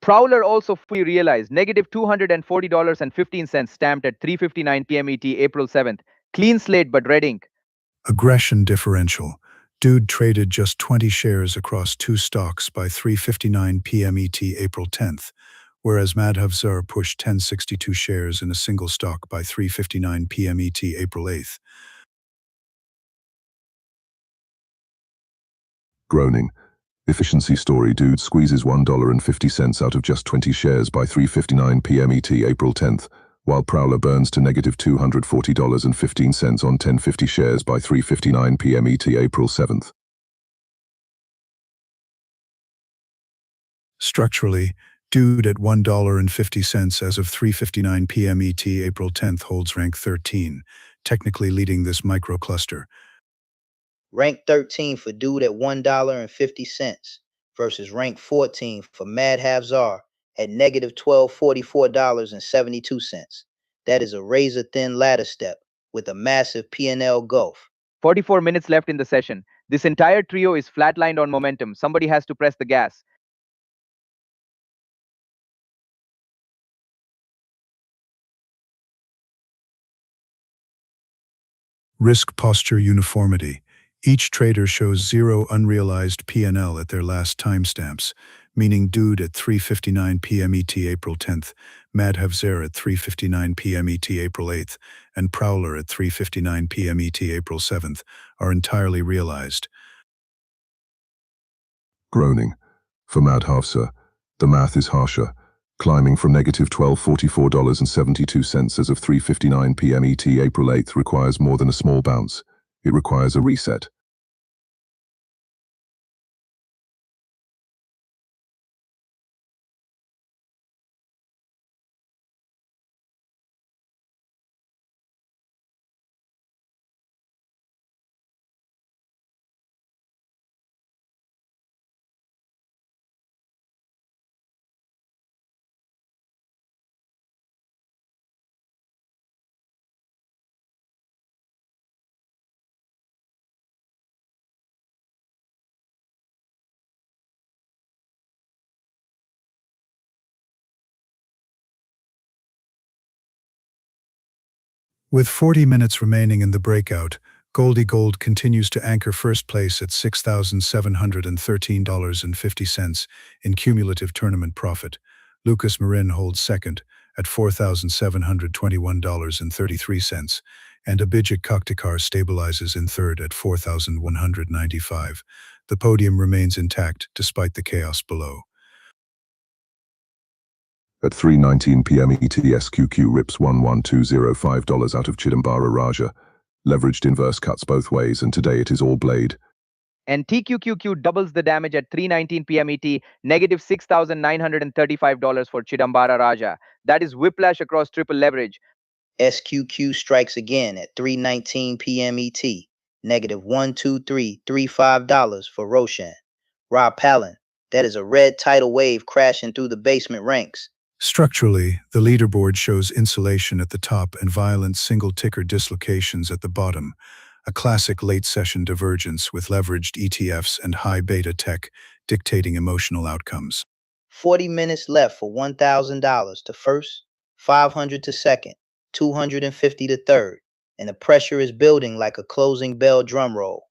Prowler also fully realized negative $240.15 stamped at 3:59 p.m. ET April 7th. Clean slate but red ink. Aggression differential. Dude traded just 20 shares across two stocks by 3:59 p.m. ET April 10th, whereas Madhavzar pushed 1062 shares in a single stock by 3:59 p.m. ET April 8th. Groaning. Efficiency story. Dude squeezes $1.50 out of just 20 shares by 3:59 p.m. ET April 10th, while Prowler burns to negative $240.15 on 1050 shares by 3:59 p.m. ET April 7th. Structurally, Dude at $1.50 as of 3:59 p.m. ET April 10th holds rank 13. technically leading this microcluster. Rank 13 for Dude at $1.50 versus rank 14 for Mad Havzar at negative $1244.72. That is a razor thin ladder step with a massive P&L gulf. 44 minutes left in the session. This entire trio is flatlined on momentum. Somebody has to press the gas. Risk posture uniformity. Each trader shows zero unrealized P&L at their last timestamps, meaning Dude at 3:59 p.m. ET April 10th, Mad Havzar at 3:59 p.m. ET April 8th, and Prowler at 3:59 p.m. ET April 7th are entirely realized. Groaning. For Mad Havzar, the math is harsher, climbing from negative $1244.72 as of 3:59 p.m. ET April 8th requires more than a small bounce. It requires a reset. With 40 minutes remaining in the breakout, Goldie Gold continues to anchor first place at $6,713.50 in cumulative tournament profit. Lucas Marin holds second at $4,721.33, and Abhijit Kaktikar stabilizes in third at $4,195. The podium remains intact despite the chaos below. At 3:19 p.m. ET SQQ rips $11,205 out of Chidambara Raja. Leveraged inverse cuts both ways, and today it is all blade. And TQQQ doubles the damage at 3:19 p.m. ET, negative $6,935 for Chidambara Raja. That is whiplash across triple leverage. SQQ strikes again at 3:19 p.m. ET, negative $12335 for Roshan. Rob Palin, that is a red tidal wave crashing through the basement ranks. Structurally, the leaderboard shows insulation at the top and violent single-ticker dislocations at the bottom, a classic late-session divergence with leveraged ETFs and high beta tech dictating emotional outcomes. 40 minutes left for $1,000 to first, 500 to second, 250 to third, and the pressure is building like a closing bell drum roll.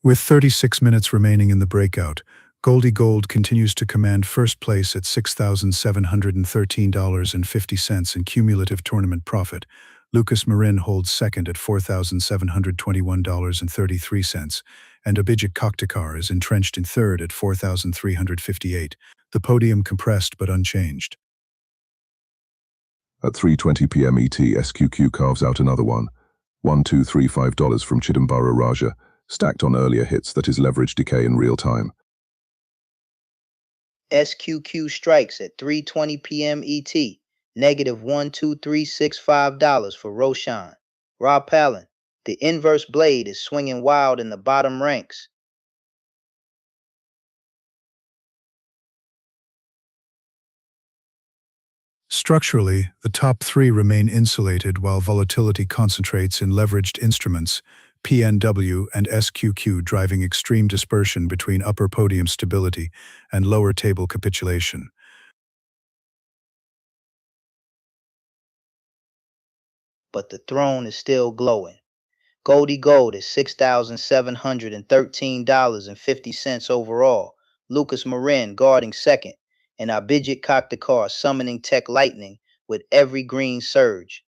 With 36 minutes remaining in the breakout, Goldie Gold continues to command first place at $6,713.50 in cumulative tournament profit. Lucas Marin holds second at $4,721.33, and Abhijit Koktekar is entrenched in third at $4,358. The podium compressed but unchanged. At 3:20 p.m. ET, SQQ carves out another one. $1,235 from Chidambara Raja, stacked on earlier hits that is leverage decay in real time. SQQ strikes at 3:20 p.m. ET, negative $12365 for Roshan. Rob Palin, the inverse blade is swinging wild in the bottom ranks. Structurally, the top three remain insulated while volatility concentrates in leveraged instruments, PNW and SQQ driving extreme dispersion between upper podium stability and lower table capitulation. But the throne is still glowing. Goldie Gold is $6,713.50 overall. Lucas Marin guarding second, and Abhijit Koktekar summoning Tech Lightning with every green surge.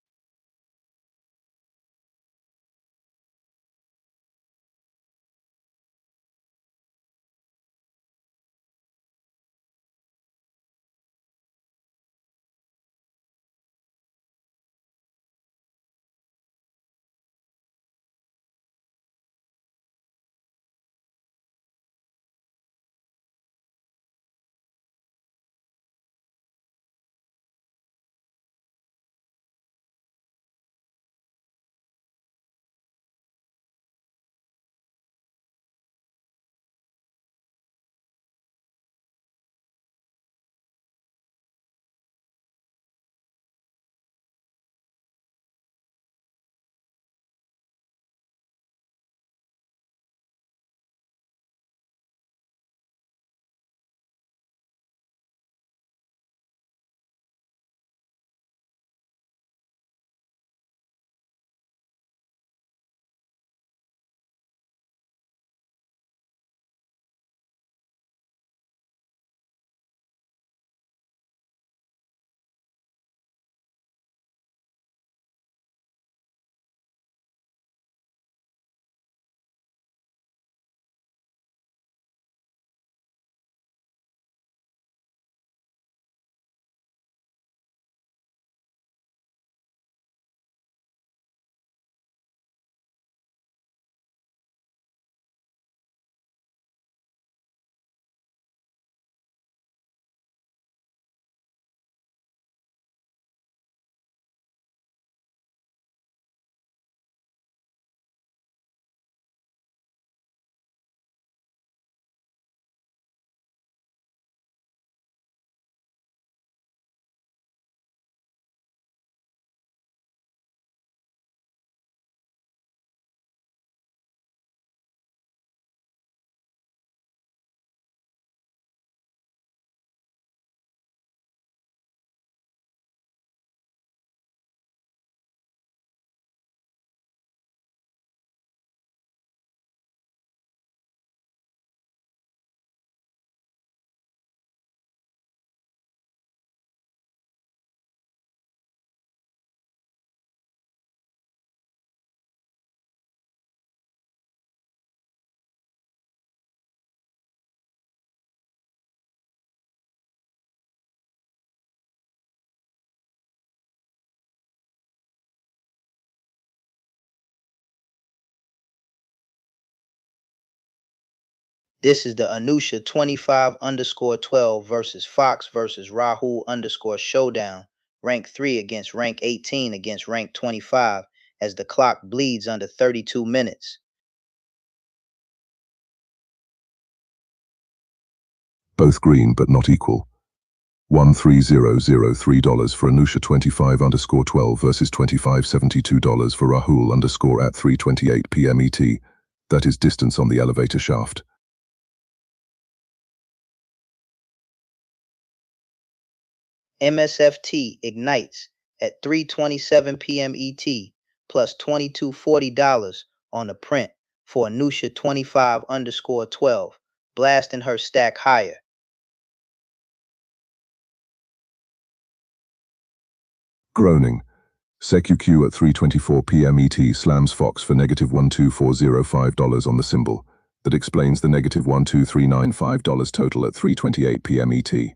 This is the Anusha 25_12 versus Fox versus Rahul showdown. Rank 3 against rank 18 against rank 25 as the clock bleeds under 32 minutes. Both green but not equal. $13,003 for Anusha 25_12 versus $25.72 for Rahul at 3:28 p.m. ET. That is distance on the elevator shaft. MSFT ignites at 3:27 p.m. ET plus $2240 on the print for Anusha 25_12, blasting her stack higher. Groaning. SecuQ at 3:24 p.m. ET slams Fox for -$12405 on the symbol. That explains the -$12395 total at 3:28 p.m. ET.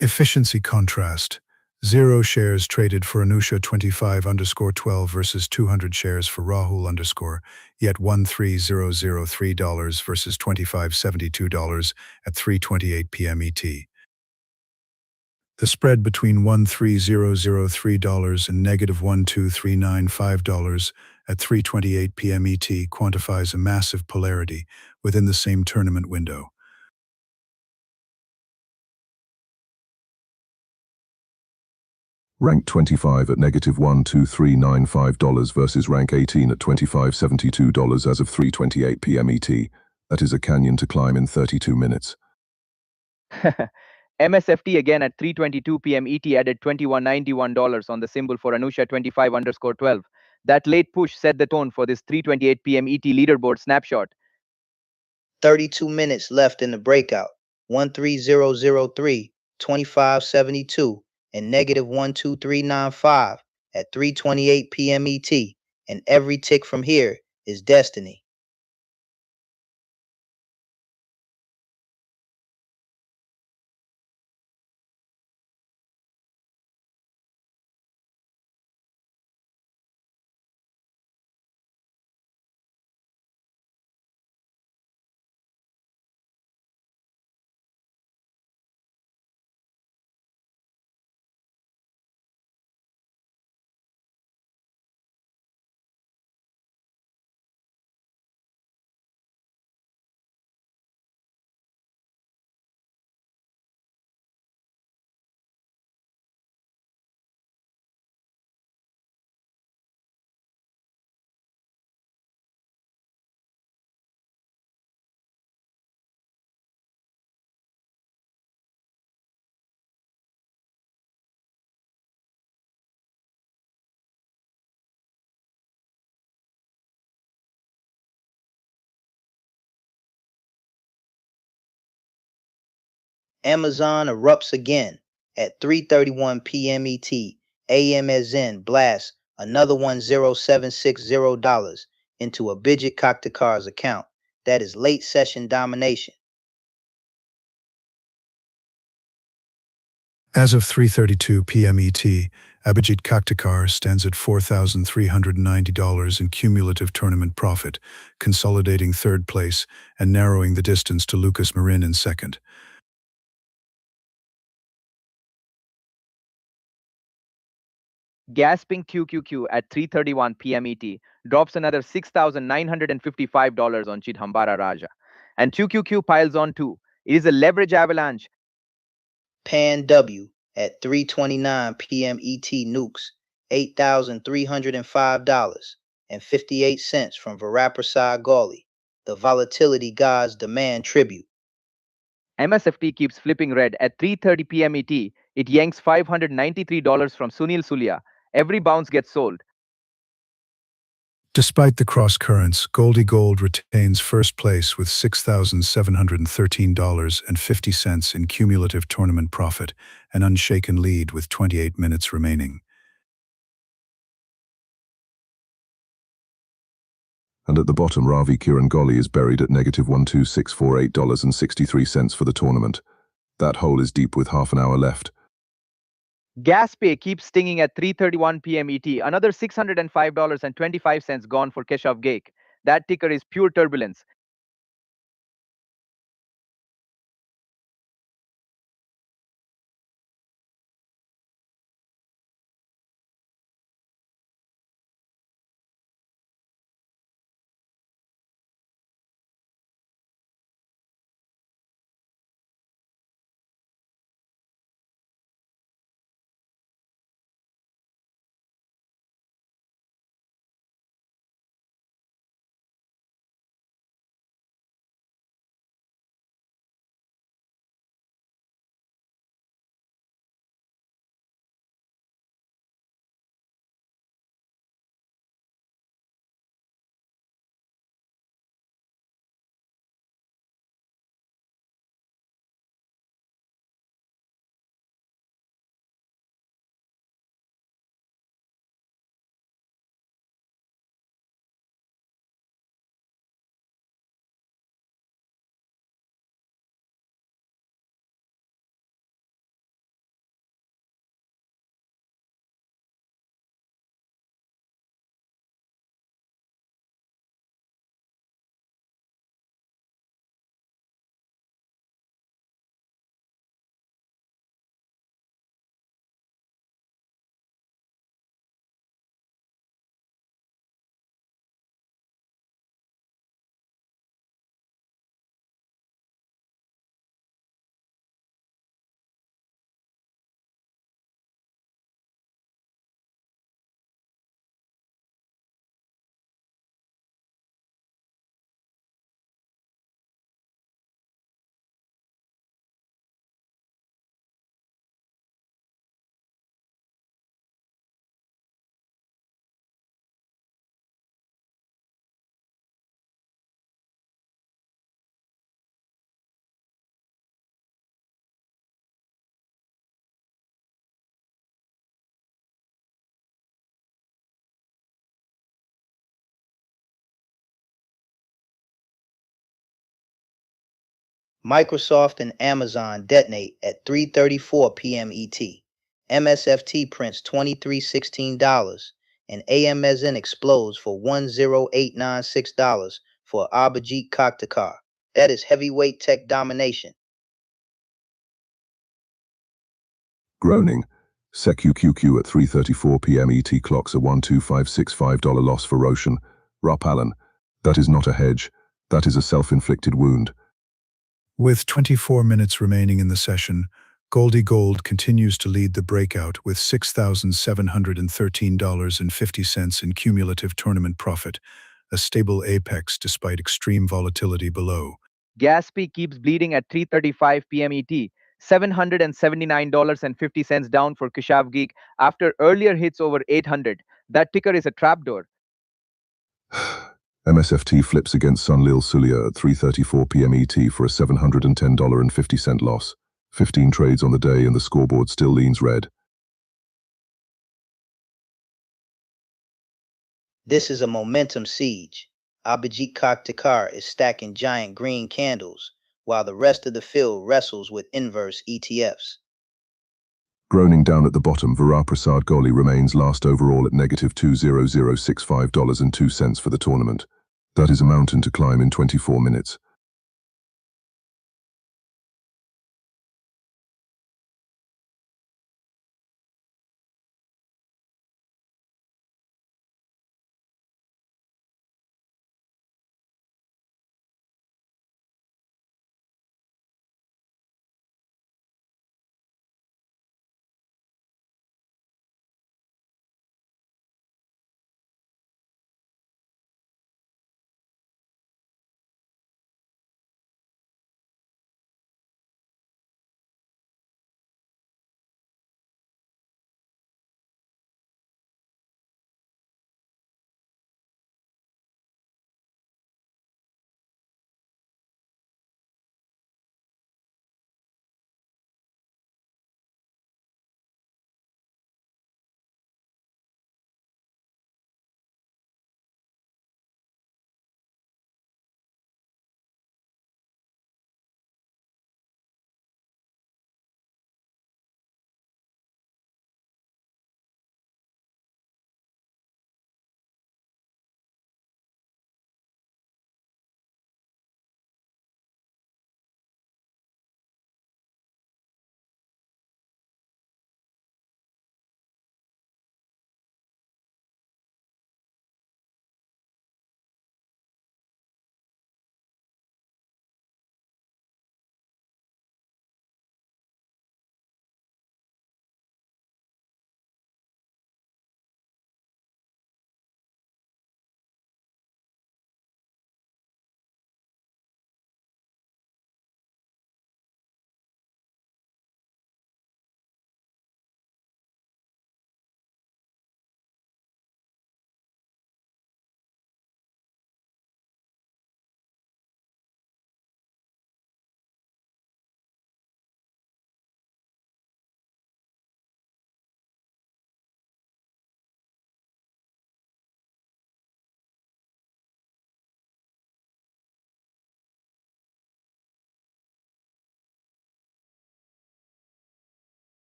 Efficiency contrast. 0 shares traded for Anusha 25_12 versus 200 shares for Rahul_, yet $13,003 versus $25.72 at 3:28 p.m. ET. The spread between $13,003 and -$12,395 at 3:28 p.m. ET quantifies a massive polarity within the same tournament window. Rank 25 at -$12395 versus rank 18 at $25.72 as of 3:28 p.m. ET. That is a canyon to climb in 32 minutes. MSFT again at 3:22 p.m. ET added $21.91 on the symbol for Anusha 25_12. That late push set the tone for this 3:28 p.m. ET leaderboard snapshot. 32 minutes left in the breakout. 13003, 2572, and -12395 at 3:28 p.m. ET. And every tick from here is destiny. Amazon erupts again at 3:31 p.m. ET. AMSN blasts another $10,760 into Abhijit Kaktikar's account. That is late session domination. As of 3:32 p.m. ET, Abhijit Kaktikar stands at $4,390 in cumulative tournament profit, consolidating third place and narrowing the distance to Lucas Marin in second. Gasping QQQ at 3:31 p.m. ET drops another $6,955 on Chidhambara Raja. And QQQ piles on too. It is a leverage avalanche. Pan W at 3:29 p.m. ET nukes $8,305.58 from Varaprasad Gauli. The volatility gods demand tribute. MSFT keeps flipping red at 3:30 p.m. ET. It yanks $593 from Sunil Sulia. Every bounce gets sold. Despite the cross currents, Goldie Gold retains first place with $6,713.50 in cumulative tournament profit, an unshaken lead with 28 minutes remaining. And at the bottom, Ravi Kiran Golly is buried at -$12648.63 for the tournament. That hole is deep with half an hour left. Gaspay keeps stinging at 3:31 p.m. ET. Another $605.25 gone for Keshav Gaik. That ticker is pure turbulence. Microsoft and Amazon detonate at 3:34 p.m. ET. MSFT prints $2316 and AMSN explodes for $10896 for Abhijit Kaktakar. That is heavyweight tech domination. Groaning. SEQQQ at 3:34 p.m. ET clocks a $12565 loss for Roshan. Rapalan. That is not a hedge. That is a self-inflicted wound. With 24 minutes remaining in the session, Goldie Gold continues to lead the breakout with $6,713.50 in cumulative tournament profit, a stable apex despite extreme volatility below. Gatsby keeps bleeding at 3:35 p.m. ET, $779.50 down for Keshav Geek after earlier hits over 800. That ticker is a trapdoor. MSFT flips against Sunlil Sulia at 3:34 p.m. ET for a $710.50 loss. 15 trades on the day and the scoreboard still leans red. This is a momentum siege. Abhijit Kaktakar is stacking giant green candles, while the rest of the field wrestles with inverse ETFs. Groaning down at the bottom, Varaprasad Goli remains last overall at negative $2,065.02 for the tournament. That is a mountain to climb in 24 minutes.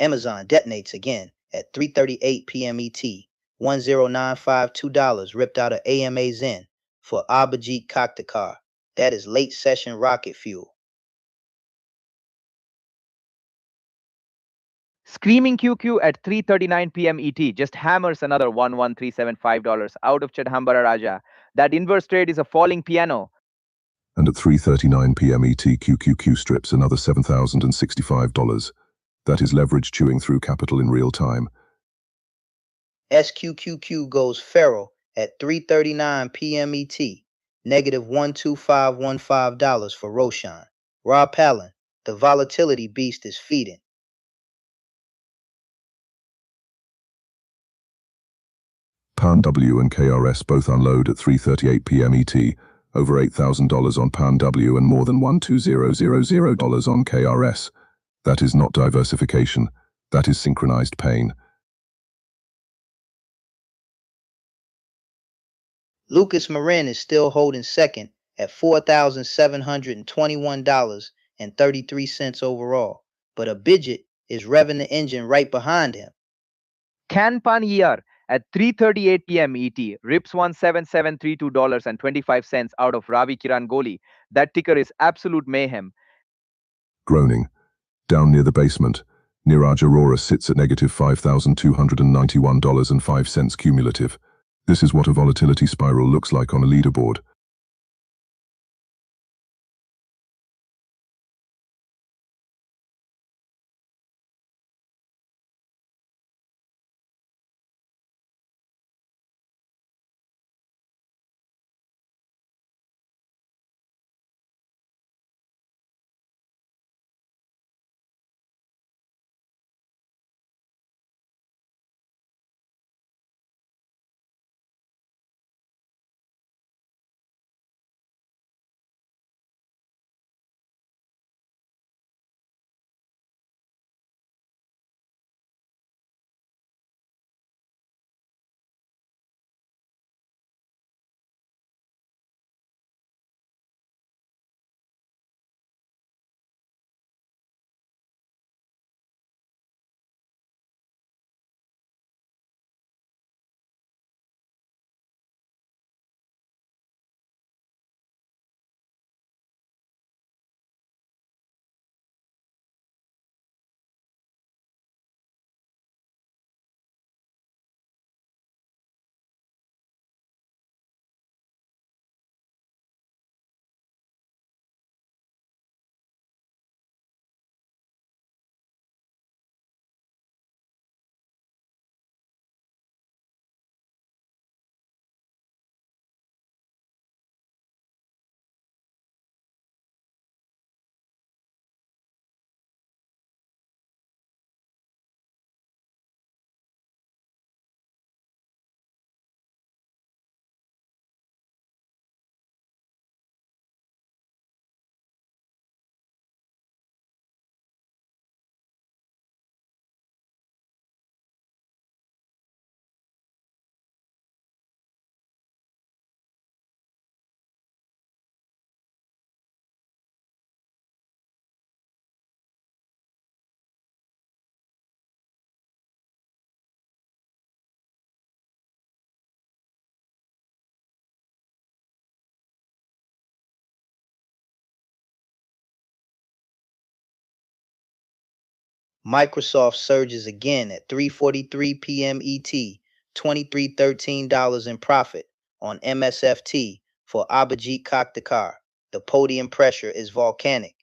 Amazon detonates again at 3:38 p.m. ET. $10952 ripped out of AMA Zen for Abhijit Kaktakar. That is late session rocket fuel. Screaming QQ at 3:39 p.m. ET just hammers another $11,375 out of Chidhambara Raja. That inverse trade is a falling piano. And at 3:39 p.m. ET, QQQ strips another $7,065. That is leverage chewing through capital in real time. SQQQ goes feral at 3:39 p.m. ET. Negative $12515 for Roshan. Rob Palin, the volatility beast is feeding. PAN W and KRS both unload at 3:38 p.m. ET. over $8,000 on Pound W and more than $12,000 on KRS. That is not diversification. That is synchronized pain. Lucas Marin is still holding second at $4,721.33 overall, but Abhijit is revving the engine right behind him. Kanpan ER at 3:38 p.m. ET rips $17732.25 out of Ravi Kiran Goli. That ticker is absolute mayhem. Groaning. Down near the basement, Niraj Arora sits at negative $5,291.05 cumulative. This is what a volatility spiral looks like on a leaderboard. Microsoft surges again at 3:43 p.m. ET, $23.13 in profit on MSFT for Abhijit Kaktekar. The podium pressure is volcanic.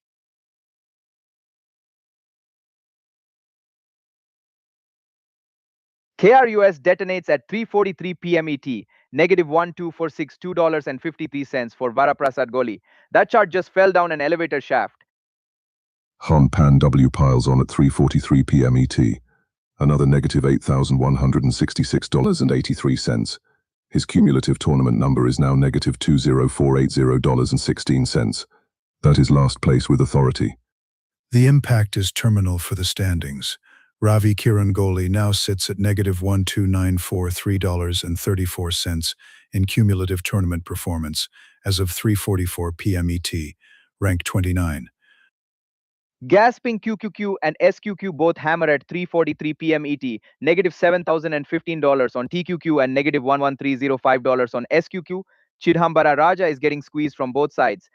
KRUS detonates at 3:43 p.m. ET, negative $1,246.53 for Varaprasad Goli. That chart just fell down an elevator shaft. Han Pan W piles on at 3:43 p.m. ET, another negative $8,166.83. His cumulative tournament number is now negative $2,0480.16. That is last place with authority. The impact is terminal for the standings. Ravi Kiran Goli now sits at negative $12,943.34 in cumulative tournament performance as of 3:44 p.m. ET, rank 29. Gasping QQQ and SQQ both hammer at 3:43 p.m. ET, negative $7,015 on TQQ and negative $11305 on SQQ. Chidhambara Raja is getting squeezed from both sides.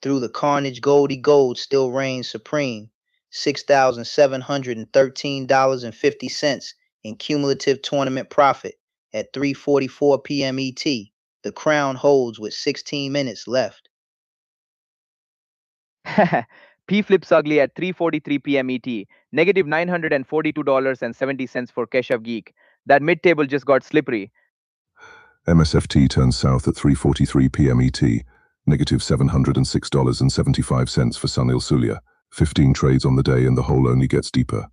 Through the carnage, Goldie Gold still reigns supreme, $6,713.50 in cumulative tournament profit at 3:44 p.m. ET. The crown holds with 16 minutes left. P flips ugly at 3:43 p.m. ET, negative $942.70 for Keshav Geek. That mid-table just got slippery. MSFT turns south at 3:43 p.m. ET, negative $706.75 for Sunil Sulia. 15 trades on the day and the hole only gets deeper.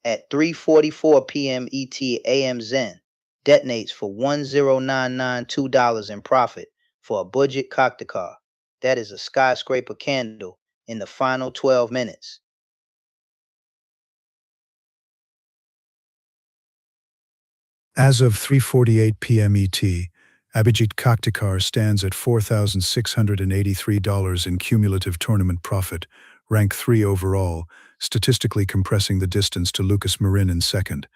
At 3:44 p.m. ET AM Zen detonates for $10,992 in profit for a budget Kaktakar. That is a skyscraper candle in the final 12 minutes. As of 3:48 p.m. ET, Abhijit Kaktikar stands at $4,683 in cumulative tournament profit, rank 3 overall, statistically compressing the distance to Lucas Marin in second.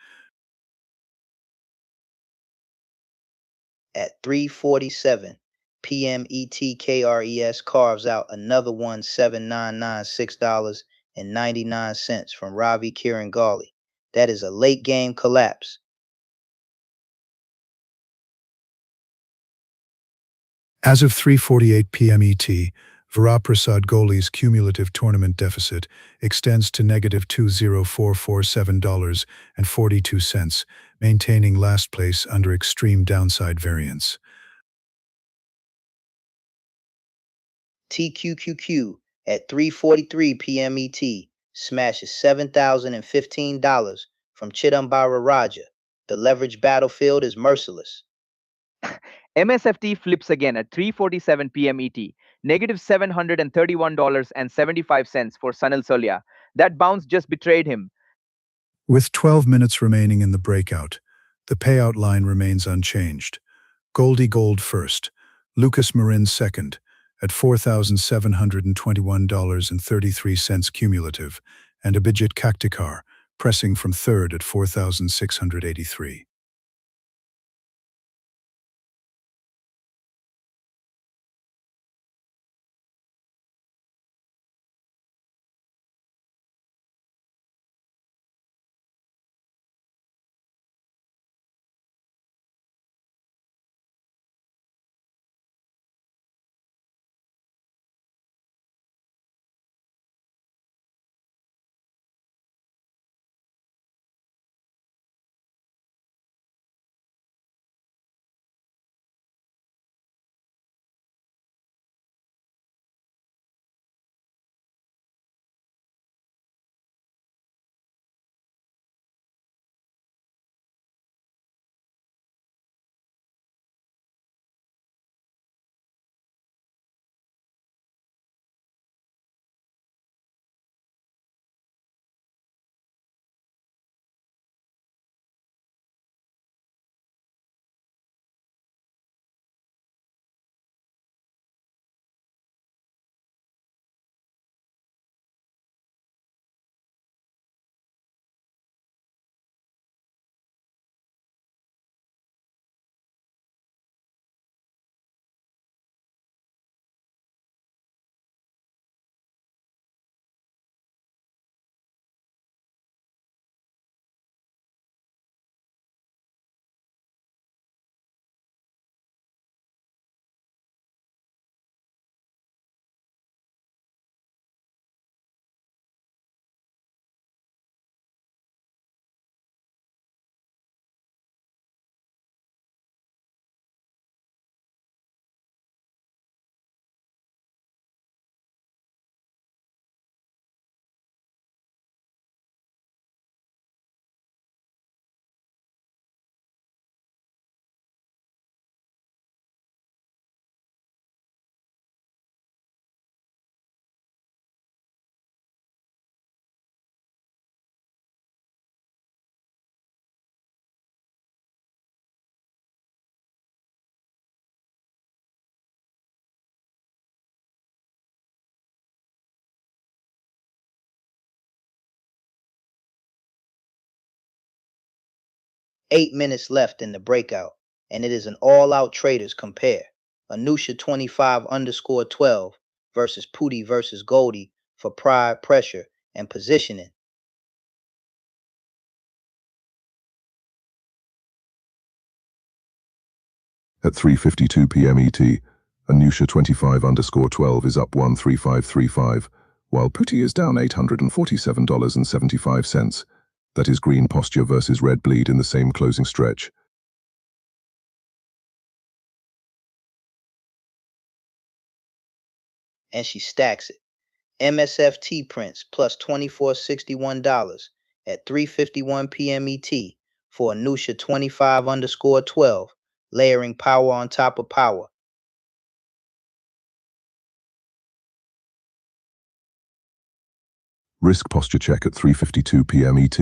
At 3:47 p.m. ET KRES carves out another $1,796.99 from Ravi Kirangali. That is a late game collapse. As of 3:48 p.m. ET, Varaprasad Kohli's cumulative tournament deficit extends to negative $2,0447.42, maintaining last place under extreme downside variance. TQQQ at 3:43 p.m. ET smashes $7,015 from Chidambara Raja. The leverage battlefield is merciless. MSFT flips again at 3:47 p.m. ET, negative $731.75 for Sunil Solia. That bounce just betrayed him. With 12 minutes remaining in the breakout, the payout line remains unchanged. Goldie Gold first, Lucas Marin second, at $4,721.33 cumulative, and Abhijit Kaktikar pressing from third at $4,683. Eight minutes left in the breakout, and it is an all-out traders compare. Anusha 25_12 versus Pooty versus Goldie for pride, pressure, and positioning. At 3:52 p.m. ET, Anusha 25_12 is up 13535, while Putty is down $847.75. That is green posture versus red bleed in the same closing stretch. And she stacks it. MSFT prints plus $2,461, at 3:51 p.m. ET for Anusha 25_12, layering power on top of power. Risk posture check at 3:52 p.m. ET.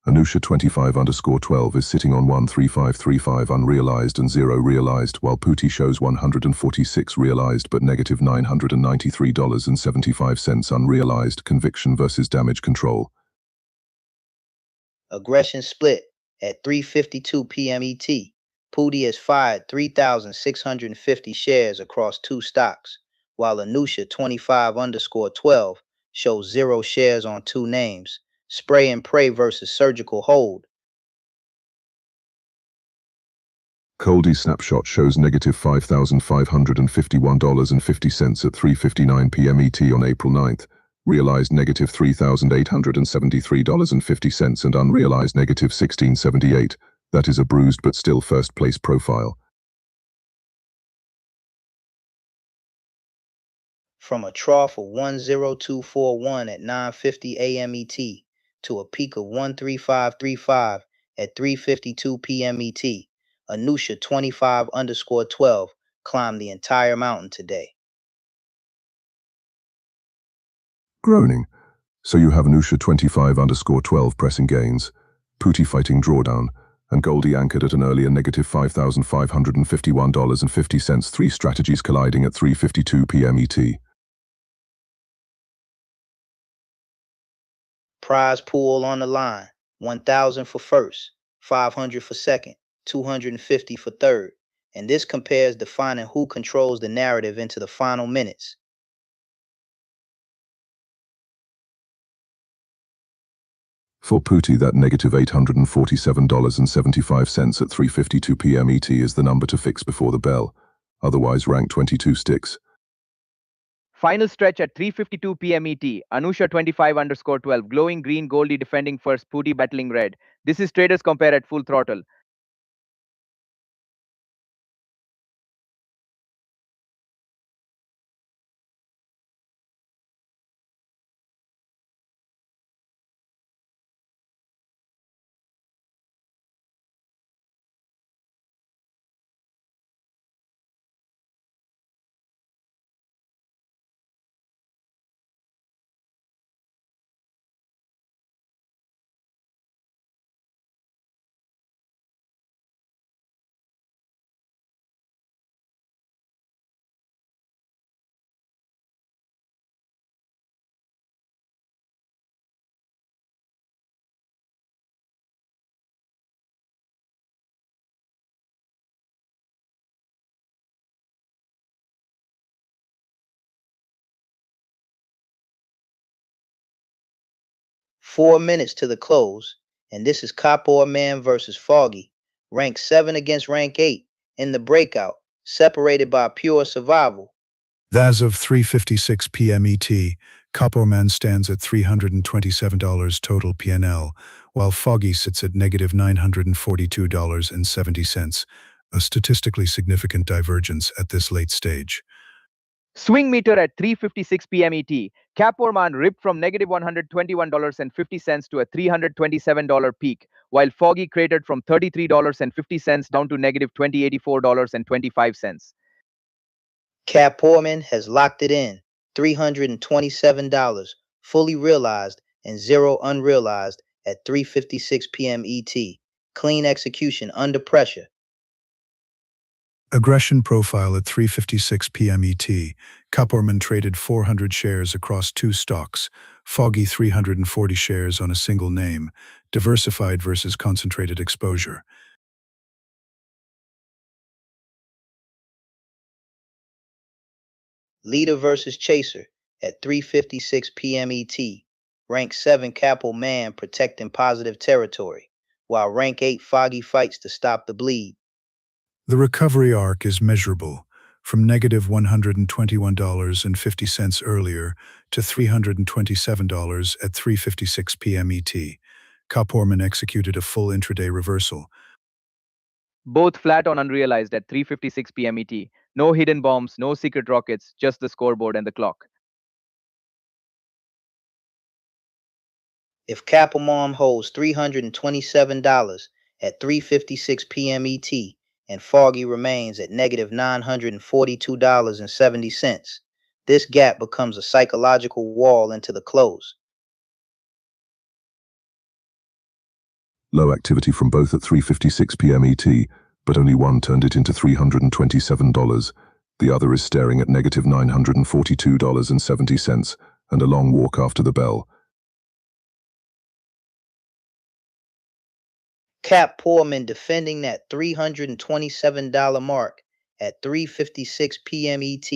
Anusha 25_12 is sitting on 13535 unrealized and 0 realized, while Pooty shows 146 realized but negative $993.75 unrealized. Conviction versus damage control. Aggression split at 3:52 p.m. ET. Pooty has fired 3,650 shares across two stocks, while Anusha 25_12 shows 0 shares on two names. Spray and pray versus surgical hold. Coldy snapshot shows negative $5,551.50 at 3:59 p.m. ET on April 9th. Realized negative $3,873.50 and unrealized negative $16.78. That is a bruised but still first place profile. From a trough of 10241 at 9:50 a.m. ET to a peak of 13535 at 3:52 p.m. ET, Anusha 25_12 climbed the entire mountain today. Groaning. So you have Anusha 25_12 pressing gains, Pooty fighting drawdown, and Goldie anchored at an earlier negative $5,551.50. Three strategies colliding at 3:52 p.m. ET. Prize pool on the line: 1,000 for first, 500 for second, 250 for third. And this compares defining who controls the narrative into the final minutes. For Pooty, that negative $847.75 at 3:52 p.m. ET is the number to fix before the bell. Otherwise, rank 22 sticks. Final stretch at 3:52 p.m. ET. Anusha 25_12, glowing green, Goldie defending first, Pooty battling red. This is Traders Compare at full throttle. Four minutes to the close, and this is Copper Man versus Foggy, rank 7 against rank 8 in the breakout, separated by pure survival. As of 3:56 p.m. ET, Copperman stands at $327 total PNL, while Foggy sits at negative $942.70, a statistically significant divergence at this late stage. Swing meter at 3:56 p.m. ET. Caporman ripped from negative $121.50 to a $327 peak, while Foggy cratered from $33.50 down to negative $284.25. Cap Portman has locked it in, $327, fully realized and 0 unrealized at 3:56 p.m. ET. Clean execution under pressure. Aggression profile at 3:56 p.m. ET. Copperman traded 400 shares across two stocks, Foggy 340 shares on a single name, diversified versus concentrated exposure. Leader versus chaser at 3:56 p.m. ET. Rank 7 Capel Man protecting positive territory, while rank 8 Foggy fights to stop the bleed. The recovery arc is measurable, from negative $121.50 earlier to $327 at 3:56 p.m. ET. Copperman executed a full intraday reversal. Both flat on unrealized at 3:56 p.m. ET. No hidden bombs, no secret rockets, just the scoreboard and the clock. If Capelmom holds $327 at 3:56 p.m. ET and Foggy remains at negative $942.70, this gap becomes a psychological wall into the close. Low activity from both at 3:56 p.m. ET, but only one turned it into $327. The other is staring at negative $942.70 and a long walk after the bell. Cap Poorman defending that $327 mark at 3:56 p.m. ET.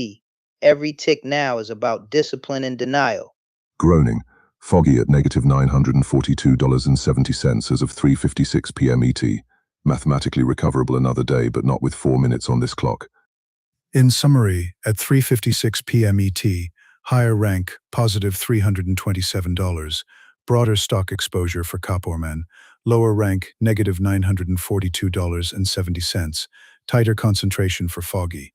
Every tick now is about discipline and denial. Groaning, Foggy at negative $942.70 as of 3:56 p.m. ET. Mathematically recoverable another day, but not with 4 minutes on this clock. In summary, at 3:56 p.m. ET, higher rank, positive $327, broader stock exposure for Kaporman, lower rank, negative $942.70, tighter concentration for Foggy.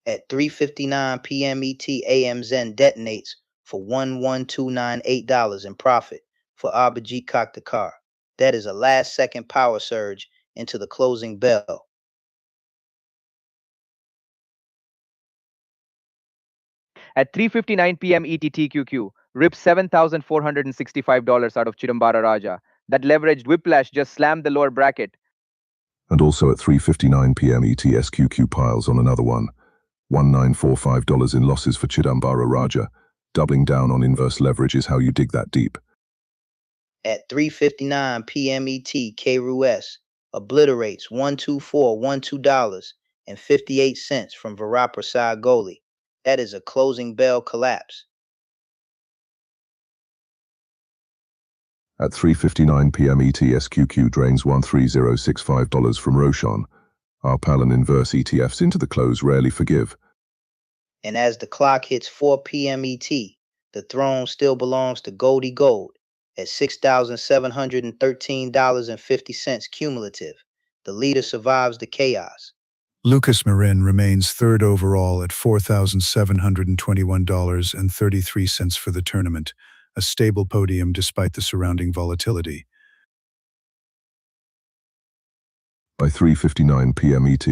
At 3:59 p.m. ET, AM Zen detonates for $11,298 in profit for Abhijit Kaktekar. That is a last-second power surge into the closing bell. At 3:59 p.m. ET TQQ, ripped $7,465 out of Chidambara Raja. That leveraged whiplash just slammed the lower bracket. And also at 3:59 p.m. ET SQQ piles on another one. $1945 in losses for Chidambara Raja. Doubling down on inverse leverage is how you dig that deep. At 3:59 p.m. ET, KRUS obliterates $124.12 from Viraprasad Goli. That is a closing bell collapse. At 3:59 p.m. ET SQQ drains $13065 from Roshan. AAPL and inverse ETFs into the close rarely forgive. And as the clock hits 4 p.m. ET, the throne still belongs to Goldie Gold at $6,713.50 cumulative. The leader survives the chaos. Lucas Marin remains third overall at $4,721.33 for the tournament, a stable podium despite the surrounding volatility. By 3:59 p.m. ET,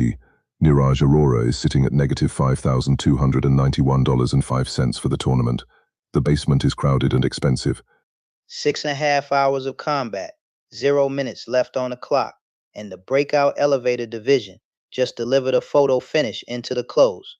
Niraj Arora is sitting at negative $5,291.05 for the tournament. The basement is crowded and expensive. 6.5 hours of combat, 0 minutes left on the clock, and the breakout elevator division just delivered a photo finish into the close.